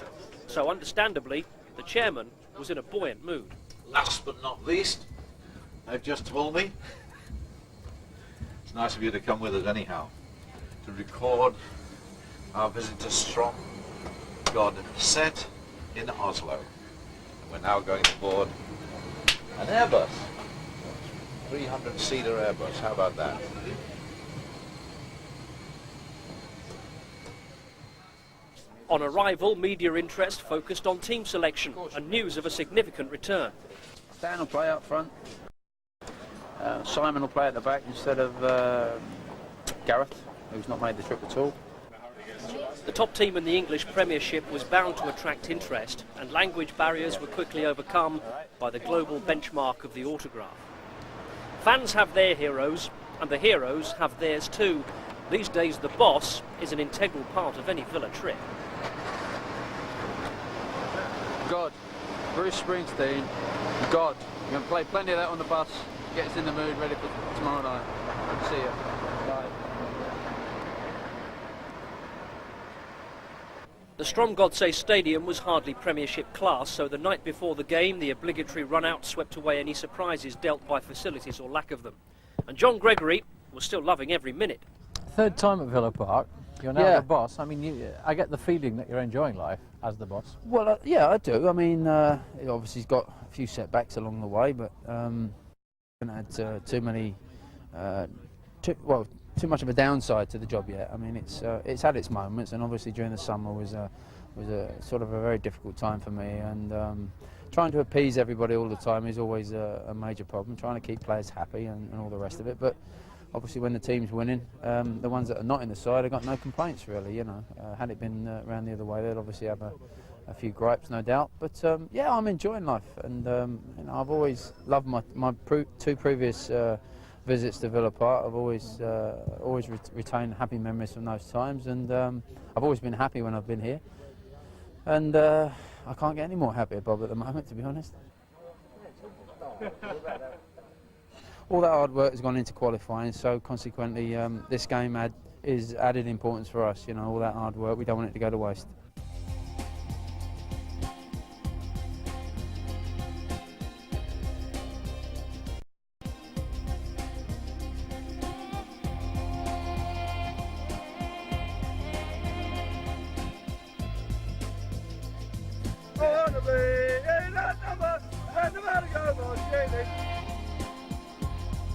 J: So understandably, the chairman was in a buoyant mood.
U: Last but not least, they've just told me it's nice of you to come with us anyhow, to record our visit to Strom Godsey in Oslo. We're now going to board an Airbus, 300-seater Airbus. How about that?
J: On arrival, media interest focused on team selection and news of a significant return.
G: Dan will play up front. Simon will play at the back instead of Gareth, who's not made the trip at all.
J: The top team in the English Premiership was bound to attract interest, and language barriers were quickly overcome by the global benchmark of the autograph. Fans have their heroes, and the heroes have theirs too. These days, the boss is an integral part of any Villa trip.
G: God, Bruce Springsteen, God. We're going to play plenty of that on the bus, get us in the mood, ready for tomorrow night. See you. Bye.
J: The Strom Godsey Stadium was hardly Premiership class, so the night before the game, the obligatory run-out swept away any surprises dealt by facilities or lack of them. And John Gregory was still loving every minute.
V: Third time at Villa Park. You're now the boss. I mean, I get the feeling that you're enjoying life as the boss.
G: Well, yeah, I do. I mean, obviously he's got a few setbacks along the way, but haven't had too much of a downside to the job yet. I mean, it's had its moments, and obviously during the summer was a sort of a very difficult time for me, and trying to appease everybody all the time is always a major problem. Trying to keep players happy and all the rest of it, but obviously when the team's winning, the ones that are not in the side have got no complaints really. You know, had it been round the other way, they'd obviously have a few gripes, no doubt. But yeah, I'm enjoying life, and you know, I've always loved my two previous visits to Villa Park. I've always retained happy memories from those times, and I've always been happy when I've been here. And I can't get any more happier, Bob, at the moment, to be honest. All that hard work has gone into qualifying, so consequently this game is added importance for us. You know, all that hard work, we don't want it to go to waste.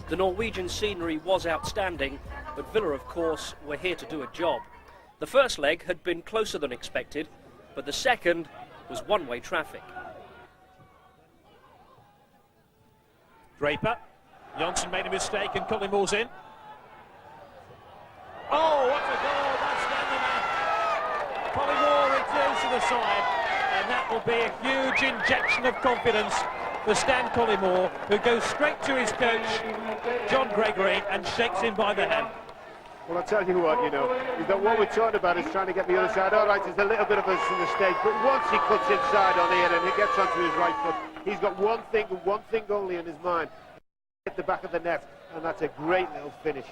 J: The Norwegian scenery was outstanding, but Villa, of course, were here to do a job. The first leg had been closer than expected, but the second was one-way traffic.
W: Draper. Jonsson made a mistake and Cullimore in. Oh, what a goal!
J: Collymore returns to the side, and that will be a huge injection of confidence for Stan Collymore, who goes straight to his coach, John Gregory, and shakes him by the hand.
A: Well, I'll tell you what, is that what we're talking about is trying to get the other side. All right, it's a little bit of a mistake, but once he cuts inside on here and he gets onto his right foot, he's got one thing and one thing only in his mind: hit the back of the net, and that's a great little finish.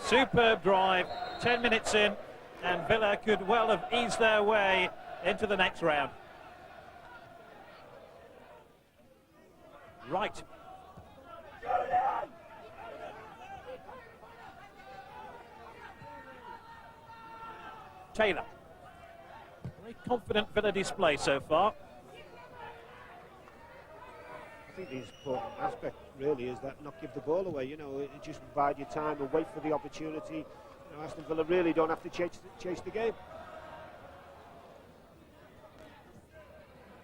J: Superb drive, 10 minutes in, and Villa could well have eased their way into the next round. Right. Taylor. Very confident Villa display so far.
A: I think the important aspect really is that not give the ball away, just bide your time and wait for the opportunity. Aston Villa really don't have to chase the game.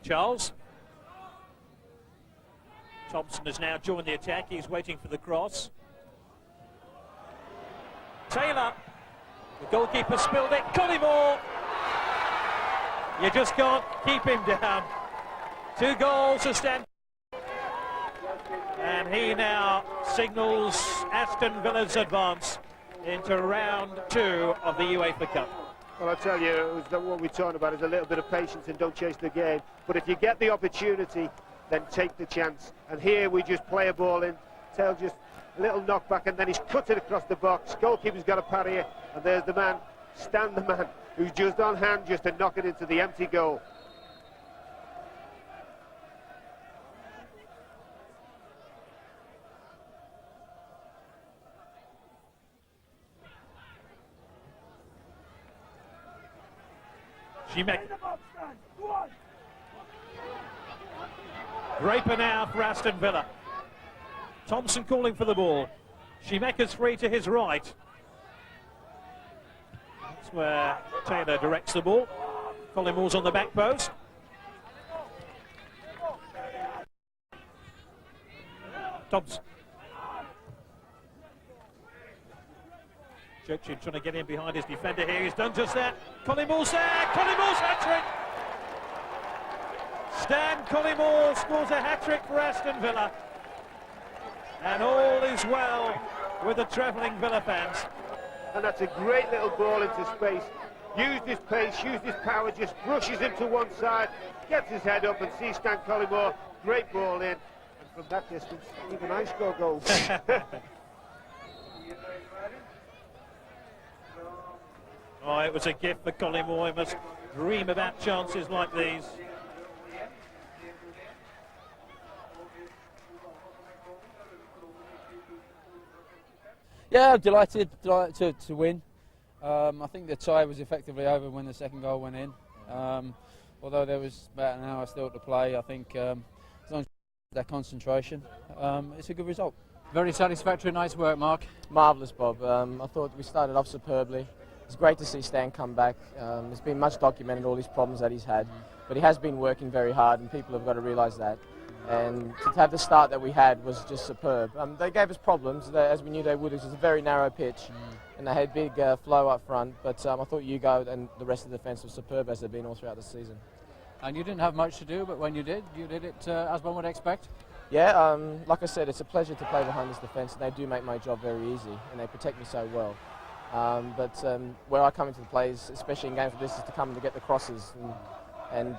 J: Charles. Thompson has now joined the attack. He's waiting for the cross. Taylor. The goalkeeper spilled it. Collymore. You just can't keep him down. 2 goals to stand. And he now signals Aston Villa's advance into round 2 of the UEFA Cup.
A: Well, I tell you, what we're talking about is a little bit of patience and don't chase the game. But if you get the opportunity, then take the chance. And here we just play a ball in. Taylor just a little knockback, and then he's cut it across the box. Goalkeeper's got to parry it, and there's the man, Stan the man, who's just on hand just to knock it into the empty goal.
J: She-Mek. Draper now for Aston Villa. Thompson calling for the ball. She-Mek is free to his right. That's where Taylor directs the ball. Collymore's on the back post. Thompson. Churchill trying to get in behind his defender here. He's done just that. Collymore's there. Collymore's hat-trick. Stan Collymore scores a hat-trick for Aston Villa. And all is well with the travelling Villa fans.
A: And that's a great little ball into space. Used his pace, used his power, just brushes him to one side, gets his head up and sees Stan Collymore. Great ball in. And from that distance, even I score goals.
J: Oh, it was a gift for Collymore. He must dream about chances like these.
F: Yeah, delighted to win. I think the tie was effectively over when the second goal went in. Although there was about an hour still to play, I think as long as their concentration, it's a good result.
V: Very satisfactory, nice work, Mark.
N: Marvellous, Bob. I thought we started off superbly. It's great to see Stan come back. There's been much documented, all these problems that he's had, but he has been working very hard, and people have got to realise that. And to have the start that we had was just superb. They gave us problems, as we knew they would. It was a very narrow pitch, and they had big flow up front, but I thought Hugo and the rest of the defence was superb, as they've been all throughout the season.
V: And you didn't have much to do, but when you did it as one would expect?
N: Yeah, like I said, it's a pleasure to play behind this defence, and they do make my job very easy, and they protect me so well. But where I come into the plays, especially in games like this, is to come to get the crosses. And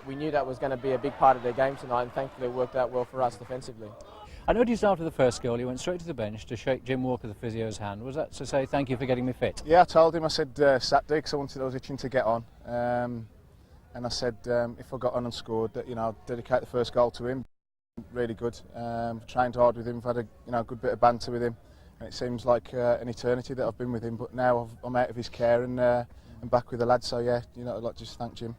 N: we knew that was going to be a big part of their game tonight, and thankfully it worked out well for us defensively.
V: I noticed after the first goal you went straight to the bench to shake Jim Walker, the physio's hand. Was that to say thank you for getting me fit?
W: Yeah, I told him, I said Saturday, because I was itching to get on. And I said if I got on and scored, that I'd dedicate the first goal to him. Really good. Trained hard with him, I've had a good bit of banter with him. And it seems like an eternity that I've been with him, but now I'm out of his care and back with the lads. So yeah, I'd like to just thank Jim.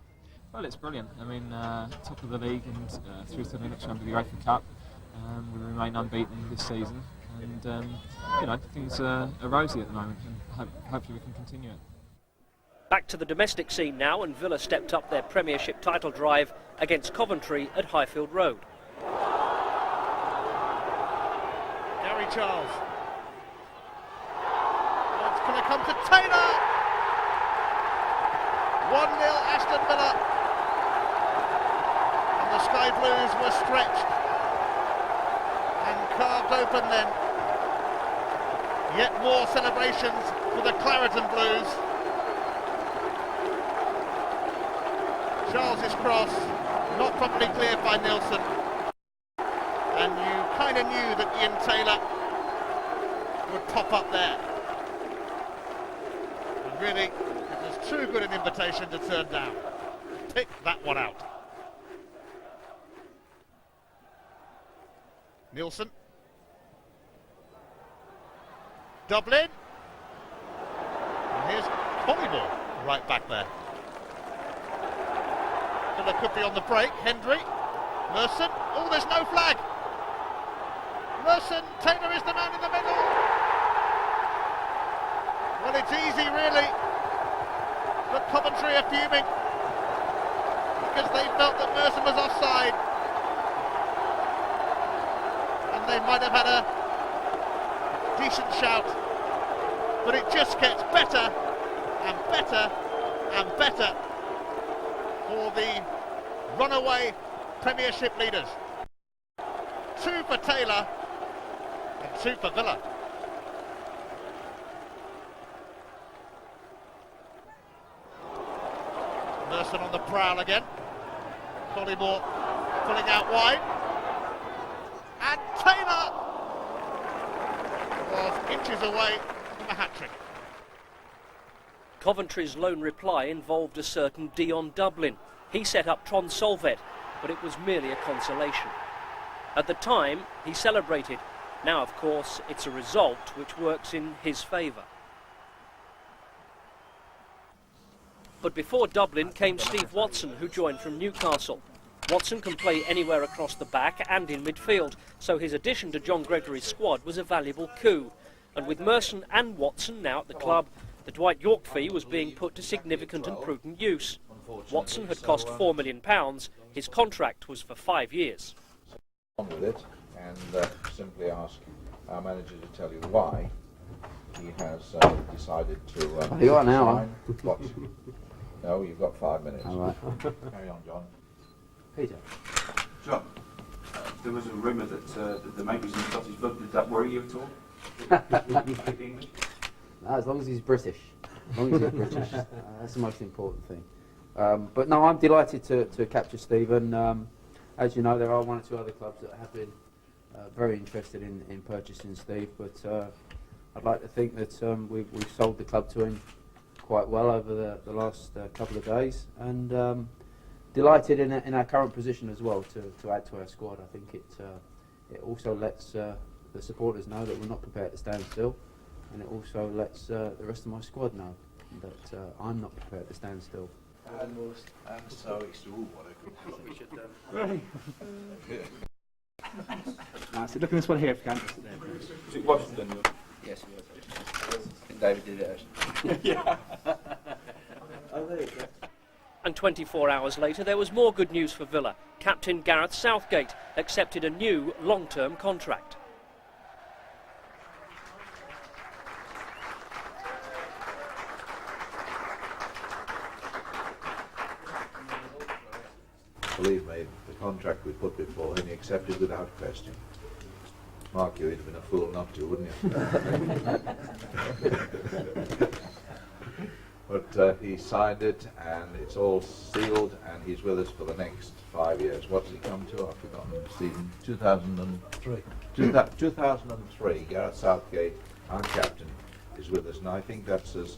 X: Well, it's brilliant. I mean, top of the league and through to the next round of the UEFA Cup. We remain unbeaten this season, and things are rosy at the moment, and hopefully we can continue it.
J: Back to the domestic scene now, and Villa stepped up their Premiership title drive against Coventry at Highfield Road.
K: Gary Charles. That's going to comes to Taylor. 1-0 Aston Villa. And the Sky Blues were stretched and carved open then. Yet more celebrations for the Clareton Blues. Charles's cross, not properly cleared by Nilsson. And you kind of knew that Ian Taylor would pop up there. And really, it was too good an invitation to turn down. Pick that one out. Nilsson. Dublin. And here's Collymore right back there. Villa could be on the break. Hendry. Merson. Oh, there's no flag. Merson. Taylor is the man in the middle. Well, it's easy, really. But Coventry are fuming because they felt that Merson was offside. And they might have had a decent shout. But it just gets better and better and better for the runaway Premiership leaders. 2 for Taylor and 2 for Villa. Merson on the prowl again. Collymore pulling out wide. And Taylor was inches away from a hat-trick.
J: Coventry's lone reply involved a certain Dion Dublin. He set up Tron Solvet, but it was merely a consolation. At the time, he celebrated. Now, of course, it's a result which works in his favour. But before Dublin came Steve Watson, who joined from Newcastle. Watson can play anywhere across the back and in midfield, so his addition to John Gregory's squad was a valuable coup. And with Merson and Watson now at the club, the Dwight York fee was being put to significant and prudent use. Watson had cost £4 million. His contract was for 5 years.
U: On with it and simply ask our manager to tell you why he has decided to
G: Have you got an hour?
U: What? No, you've got 5 minutes.
G: All right.
U: Carry on, John.
G: Peter.
C: John, there was a rumour that there might be some Scottish blood. Did that worry you at all?
G: No, as long as he's British. As long as he's British. That's the most important thing. But no, I'm delighted to capture Stephen. As you know, there are 1 or 2 other clubs that have been very interested in purchasing Steve, but I'd like to think that we've sold the club to him quite well over the last couple of days, and delighted in our current position as well to add to our squad. I think it also lets the supporters know that we're not prepared to stand still, and it also lets the rest of my squad know that I'm not prepared to stand still.
U: And so it's what a good
J: We should
C: So look at this one here if you can. Was it Washington?
G: Yes, it was. I think David did it actually.
C: Yeah.
G: Oh, there you go.
J: And 24 hours later, there was more good news for Villa. Captain Gareth Southgate accepted a new long-term contract.
U: Believe me, the contract we put before him, he accepted without question. Mark, you'd have been a fool not to, wouldn't you? But he signed it, and it's all sealed, and he's with us for the next 5 years. What's he come to? I've forgotten, Stephen. 2003. 2003, Gareth Southgate, our captain, is with us, and I think that's as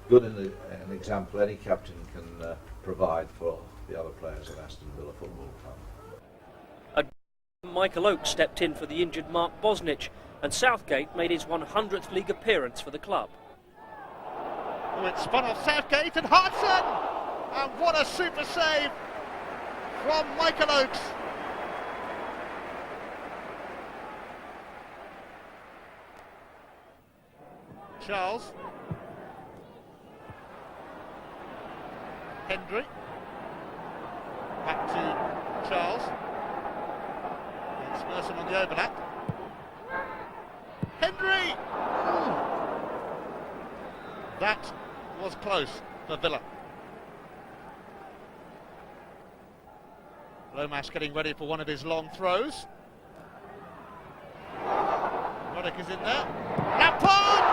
U: good an example any captain can provide for the other players at Aston Villa Football Club.
J: Michael Oak stepped in for the injured Mark Bosnich, and Southgate made his 100th league appearance for the club.
K: Oh, it's spun off Southgate and Hartson! And what a super save from Michael Oakes. Charles. Hendry. Back to Charles. It's Merson on the overlap. Hendry! That was close for Villa. Lomas getting ready for one of his long throws. Roddick is in there. Lampard!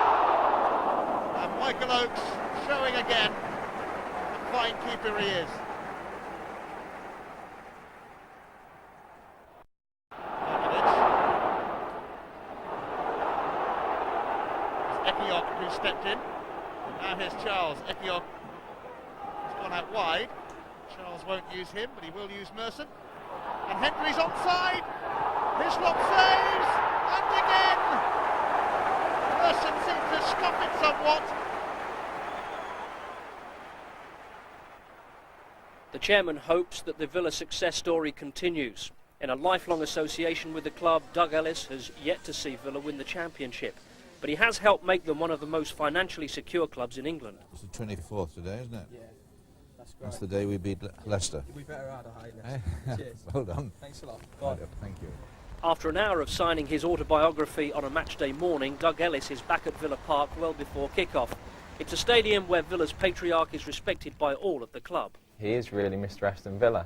K: And Michael Oakes showing again what a fine keeper he is. Ekiok who stepped in. Now here's Charles. Ekiok has gone out wide. Charles won't use him, but he will use Merson. And Hendry's onside. Hislop saves, and again. Merson seems to stop it somewhat.
J: The chairman hopes that the Villa success story continues. In a lifelong association with the club, Doug Ellis has yet to see Villa win the championship, but he has helped make them one of the most financially secure clubs in England.
U: It's the 24th today, isn't it?
Q: Yeah, that's great.
U: That's the day we beat Leicester.
Q: We better add a high. Cheers.
U: Well done.
Q: Thanks a lot. Bye.
U: Thank you.
J: After an hour of signing his autobiography on a matchday morning, Doug Ellis is back at Villa Park well before kick-off. It's a stadium where Villa's patriarch is respected by all at the club.
D: He is really Mr. Aston Villa.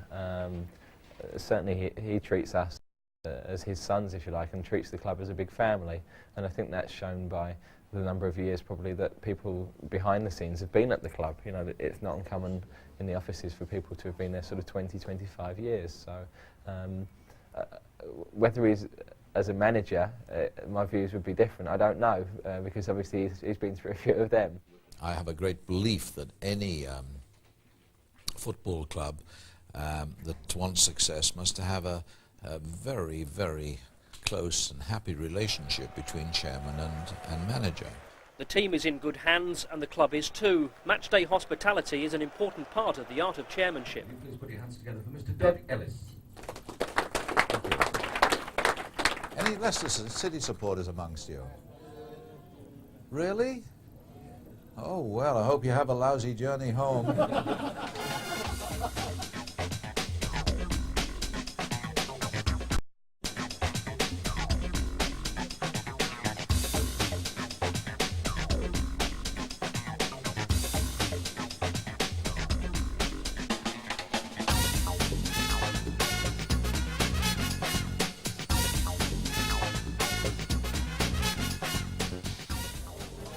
D: Certainly he treats us as his sons, if you like, and treats the club as a big family. And I think that's shown by the number of years probably that people behind the scenes have been at the club. You know, it's not uncommon in the offices for people to have been there sort of 20, 25 years. So whether he's as a manager, my views would be different. I don't know, because obviously he's been through a few of them.
U: I have a great belief that any football club that wants success must have a very, very close and happy relationship between chairman and manager.
J: The team is in good hands and the club is too. Matchday hospitality is an important part of the art of chairmanship.
I: Please put your hands together for Mr. Doug Ellis.
U: Any Leicester City supporters amongst you? Really? Oh, well, I hope you have a lousy journey home.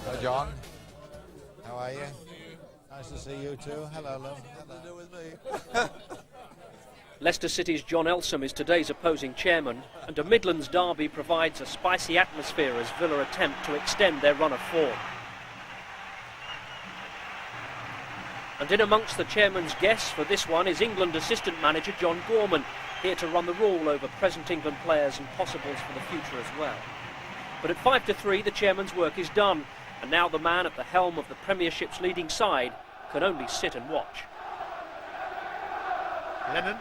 U: Hello, John. How are you? Nice to see you too. Hello, love. Nothing to do with me.
J: Leicester City's John Elsom is today's opposing chairman, and a Midlands derby provides a spicy atmosphere as Villa attempt to extend their run of form. And in amongst the chairman's guests for this one is England assistant manager John Gorman, here to run the rule over present England players and possibles for the future as well. But at 5-3 the chairman's work is done, and now the man at the helm of the Premiership's leading side can only sit and watch.
K: Lennon.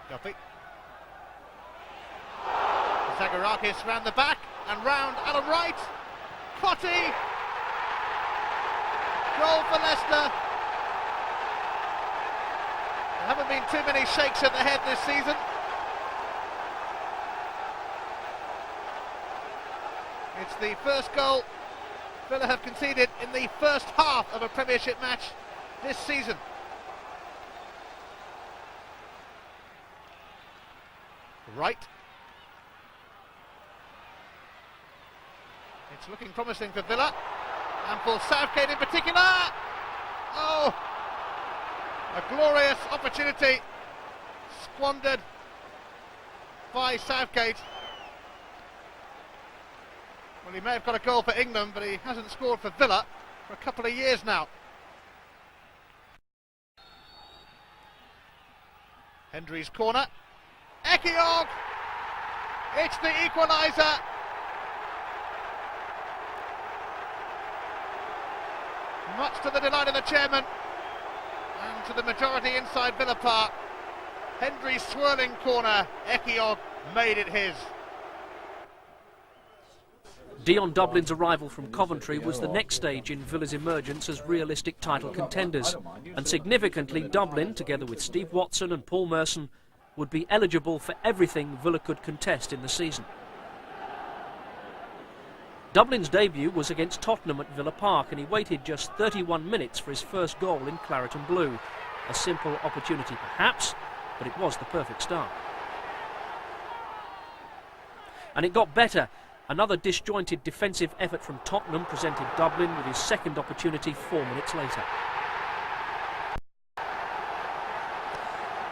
K: Duffy. Zagorakis round the back and round Alan Wright. Cotty. Goal for Leicester. There haven't been too many shakes of the head this season. It's the first goal Villa have conceded in the first half of a Premiership match this season. Right. It's looking promising for Villa and for Southgate in particular. Oh, a glorious opportunity squandered by Southgate. Well, he may have got a goal for England, but he hasn't scored for Villa for a couple of years now. Hendry's corner. Ekiog! It's the equaliser. Much to the delight of the chairman and to the majority inside Villa Park. Hendry's swirling corner. Ekiog made it his.
J: Dion Dublin's arrival from Coventry was the next stage in Villa's emergence as realistic title contenders. And significantly, Dublin, together with Steve Watson and Paul Merson, would be eligible for everything Villa could contest in the season. Dublin's debut was against Tottenham at Villa Park, and he waited just 31 minutes for his first goal in claret and blue. A simple opportunity perhaps, but it was the perfect start. And it got better. Another disjointed defensive effort from Tottenham presented Dublin with his second opportunity 4 minutes later.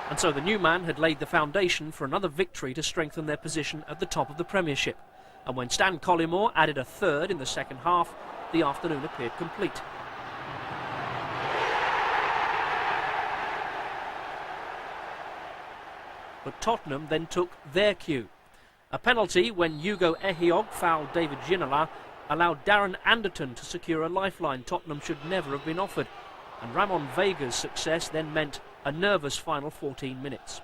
J: And so the new man had laid the foundation for another victory to strengthen their position at the top of the Premiership. And when Stan Collymore added a third in the second half, the afternoon appeared complete. But Tottenham then took their cue. A penalty when Hugo Ehiog fouled David Ginola allowed Darren Anderton to secure a lifeline Tottenham should never have been offered. And Ramon Vega's success then meant a nervous final 14 minutes.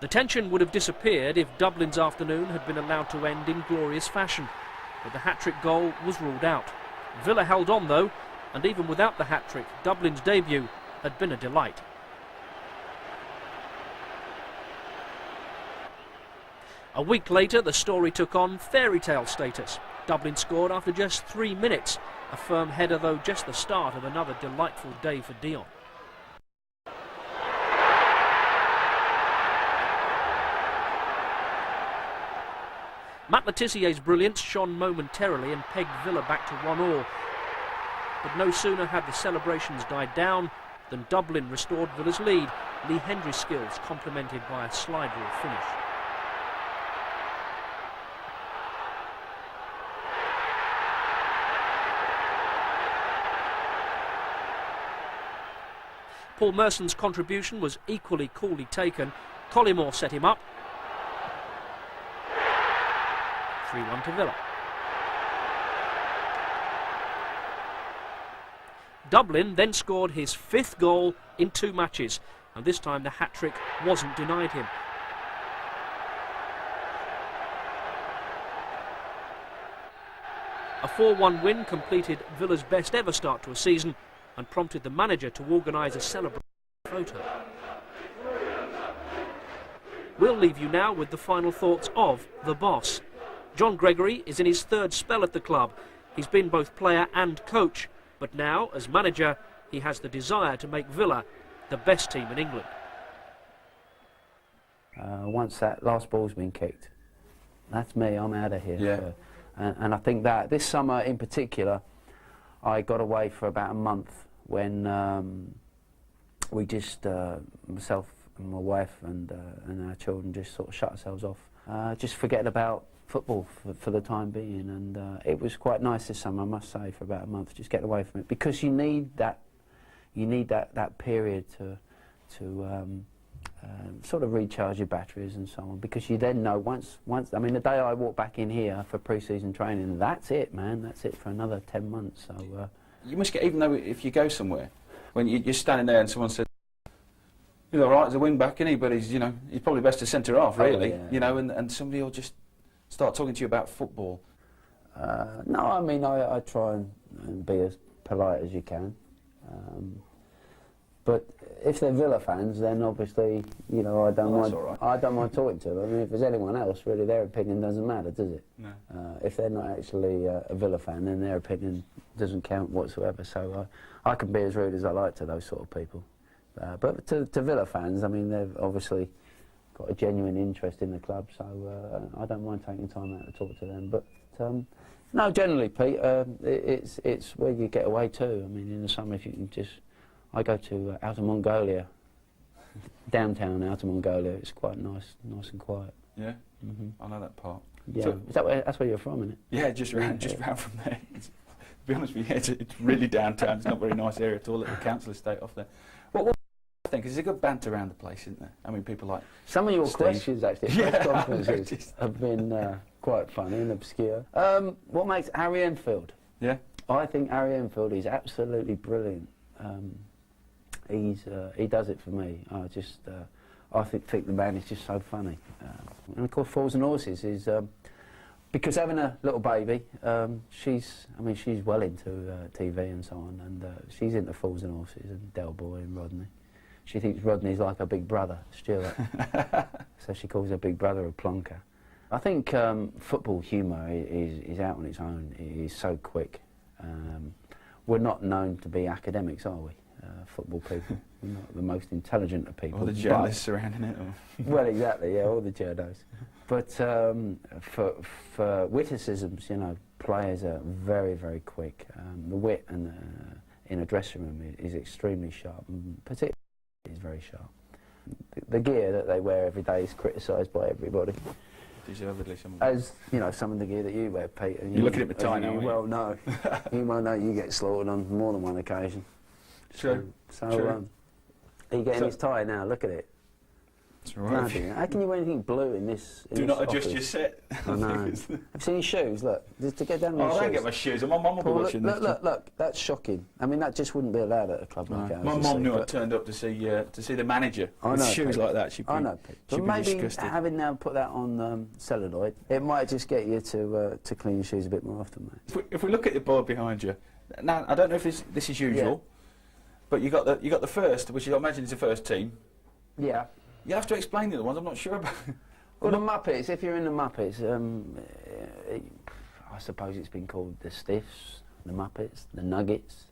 J: The tension would have disappeared if Dublin's afternoon had been allowed to end in glorious fashion, but the hat-trick goal was ruled out. Villa held on though, and even without the hat-trick, Dublin's debut had been a delight. A week later, the story took on fairy tale status. Dublin scored after just 3 minutes, a firm header though just the start of another delightful day for Dion. Matt Le Tissier's brilliance shone momentarily and pegged Villa back to 1-1. But no sooner had the celebrations died down than Dublin restored Villa's lead, Lee Hendry's skills complemented by a slide rule finish. Paul Merson's contribution was equally coolly taken. Collymore set him up. 3-1 to Villa. Dublin then scored his 5th goal in 2 matches, and this time the hat-trick wasn't denied him. A 4-1 win completed Villa's best ever start to a season and prompted the manager to organise a celebration photo. We'll leave you now with the final thoughts of the boss. John Gregory is in his 3rd spell at the club. He's been both player and coach, but now, as manager, he has the desire to make Villa the best team in England.
G: Once that last ball's been kicked, that's me, I'm out of here.
U: Yeah.
G: So, and I think that this summer in particular, I got away for about a month when we just, myself and my wife and our children just sort of shut ourselves off. Just forgetting about football for the time being, and it was quite nice this summer, I must say, for about a month, just get away from it, because you need that period to sort of recharge your batteries and so on, because you then know once I mean, the day I walk back in here for pre-season training, that's it, man, that's it for another 10 months. So
C: you must get, even though if you go somewhere, when you're standing there and someone says, he's all right as a wing back, isn't he? But he's, you know, he's probably best to centre off, really.
G: Oh, yeah.
C: You know, and somebody will just start talking to you about football.
G: No, I mean, I try and be as polite as you can. But if they're Villa fans, then obviously, you know, I don't mind talking to them. I mean, if there's anyone else, really, their opinion doesn't matter, does it?
C: No.
G: If they're not actually a Villa fan, then their opinion doesn't count whatsoever. So I can be as rude as I like to those sort of people. But to Villa fans, I mean, they've obviously got a genuine interest in the club, so I don't mind taking time out to talk to them. But no, generally, Pete, it's where you get away to. I mean, in the summer, if you can just, I go to Outer Mongolia, downtown Outer Mongolia. It's quite nice and quiet.
C: Yeah, I know that part.
G: Yeah,
C: So,
G: that's where you're from, isn't it?
C: yeah, just round from there. To be honest with you, it's really downtown. It's not a very nice area at all. At the council estate off there. What I think is there's a good banter around the place, isn't there? I mean, people like
G: some of your
C: Steve.
G: questions actually at press conferences have been quite funny and obscure. What makes Harry Enfield?
C: Yeah,
G: I think Harry Enfield is absolutely brilliant. He does it for me. I think the man is just so funny. And of course, Fools and Horses is because having a little baby. She's well into TV and so on, and she's into Fools and Horses and Del Boy and Rodney. She thinks Rodney's like her big brother, Stuart. So she calls her big brother a plonker. I think football humour is out on its own. It is so quick. We're not known to be academics, are we? Football people. We're not the most intelligent of people.
C: All the journalists surrounding it.
G: Well, exactly, yeah, all the journos. But for witticisms, you know, players are very, very quick. The wit in a dressing room is extremely sharp, and particularly is very sharp. The gear that they wear every day is criticised by everybody.
C: Deservedly, some of
G: As you know, some of the gear that you wear, Pete. And
C: You're looking at my tie now,
G: you
C: aren't you?
G: well know. You well know you get slaughtered on more than one occasion.
C: True.
G: So,
C: True.
G: are you getting his tie now? Look at it.
C: That's right.
G: No, dear. How can you wear anything blue in this?
C: Do not adjust your set.
G: I know. Have you seen his shoes? Look, just to get down
C: Oh,
G: his
C: I
G: shoes.
C: don't get my shoes on. My mum will be
G: Paul,
C: watching
G: look,
C: this.
G: look, that's shocking. I mean, that just wouldn't be allowed at a club like ours.
C: My
G: you
C: mum
G: see,
C: knew I
G: but-
C: turned up to see the manager
G: I
C: with
G: know,
C: shoes
G: Pete.
C: like that. She'd be,
G: I know, Pete.
C: she'd
G: But
C: be
G: maybe
C: disgusted.
G: having now put that on celluloid, it might just get you to clean your shoes a bit more often, mate.
C: If we look at the board behind you, now I don't know if this is usual, but you got the first, which I imagine is the first team.
G: Yeah.
C: You have to explain the other ones. I'm not sure about.
G: Well, the Muppets, if you're in the Muppets, I suppose it's been called the Stiffs, the Muppets, the Nuggets.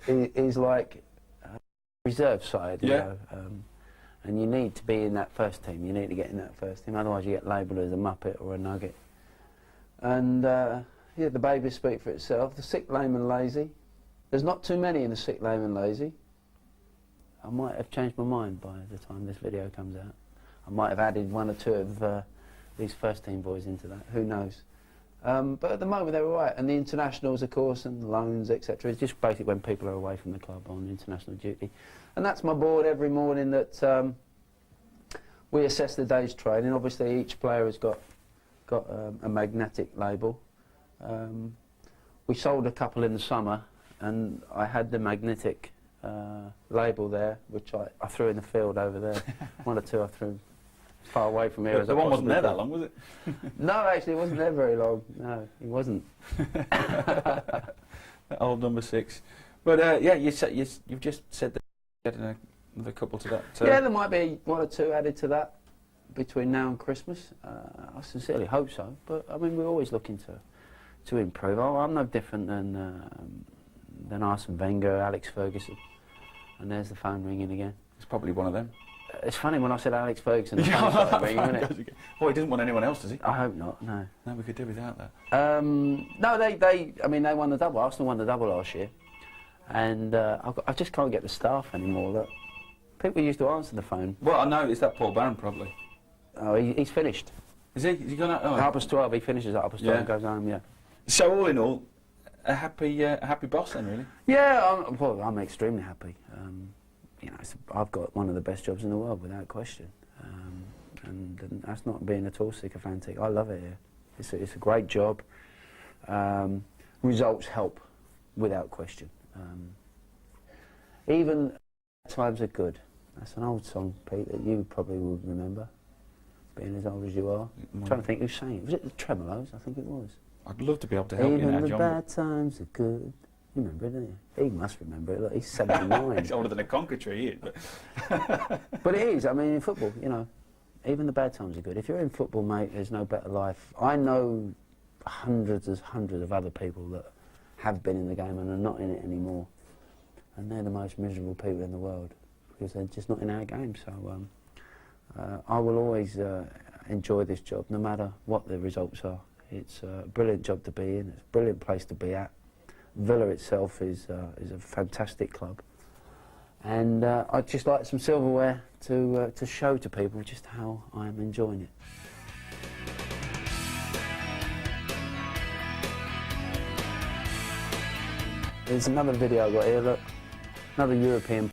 G: Is like reserve side, you know, and you need to be in that first team. You need to get in that first team, otherwise you get labelled as a Muppet or a Nugget. And yeah, the babies speak for itself. The sick, lame and lazy. There's not too many in the sick, lame and lazy. I might have changed my mind by the time this video comes out. I might have added one or two of these first team boys into that, who knows. But at the moment they're all right. And the internationals, of course, and loans, etc. It's just basically when people are away from the club on international duty. And that's my board every morning that we assess the day's training. Obviously each player has got a magnetic label. We sold a couple in the summer and I had the magnetic label there, which I threw in the field over there. One or two I threw far away from here.
C: The one wasn't there that long, was it?
G: No, actually, it wasn't there very long. No, it wasn't.
C: That old number 6. But yeah, you've just said that you had another couple to that.
G: Yeah, there might be one or two added to that between now and Christmas. I sincerely hope so. But I mean, we're always looking to improve. I'm no different than Arsene Wenger, Alex Ferguson. And there's the phone ringing again.
C: It's probably one of them.
G: It's funny when I said Alex Ferguson, the phone started ringing, wasn't it?
C: Oh, he doesn't want anyone else, does he?
G: I hope not, no.
C: No, we could do without that.
G: No, I mean, they won the double. Arsenal won the double last year. And I just can't get the staff anymore. Look, people used to answer the phone.
C: Well, I know, it's that Paul Barron, probably.
G: Oh, he's finished.
C: Is he? Is he gone out? Oh.
G: 12, he finishes at 12 and goes home, yeah.
C: So, all in all, a happy boss then, really?
G: Yeah, I'm extremely happy. You know, I've got one of the best jobs in the world, without question. And that's not being at all sycophantic. I love it here. It's a great job. Results help, without question. Even times are good. That's an old song, Pete, that you probably would remember, being as old as you are. I'm trying to think who sang it. Was it the Tremolos? I think it was.
C: I'd love to be able to help you now,
G: Even
C: John.
G: the bad times are good. You remember it, don't you? He must remember it. Look, he's 79.
C: He's older than a conker tree, he is.
G: But it is. I mean, in football, you know, even the bad times are good. If you're in football, mate, there's no better life. I know hundreds of other people that have been in the game and are not in it anymore. And they're the most miserable people in the world because they're just not in our game. So I will always enjoy this job, no matter what the results are. It's a brilliant job to be in. It's a brilliant place to be at. Villa itself is a fantastic club, and I'd just like some silverware to show to people just how I am enjoying it. There's another video I got here. Look, another European.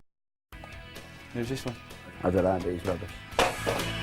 C: Who's this one?
G: I don't know, but it's rubbish.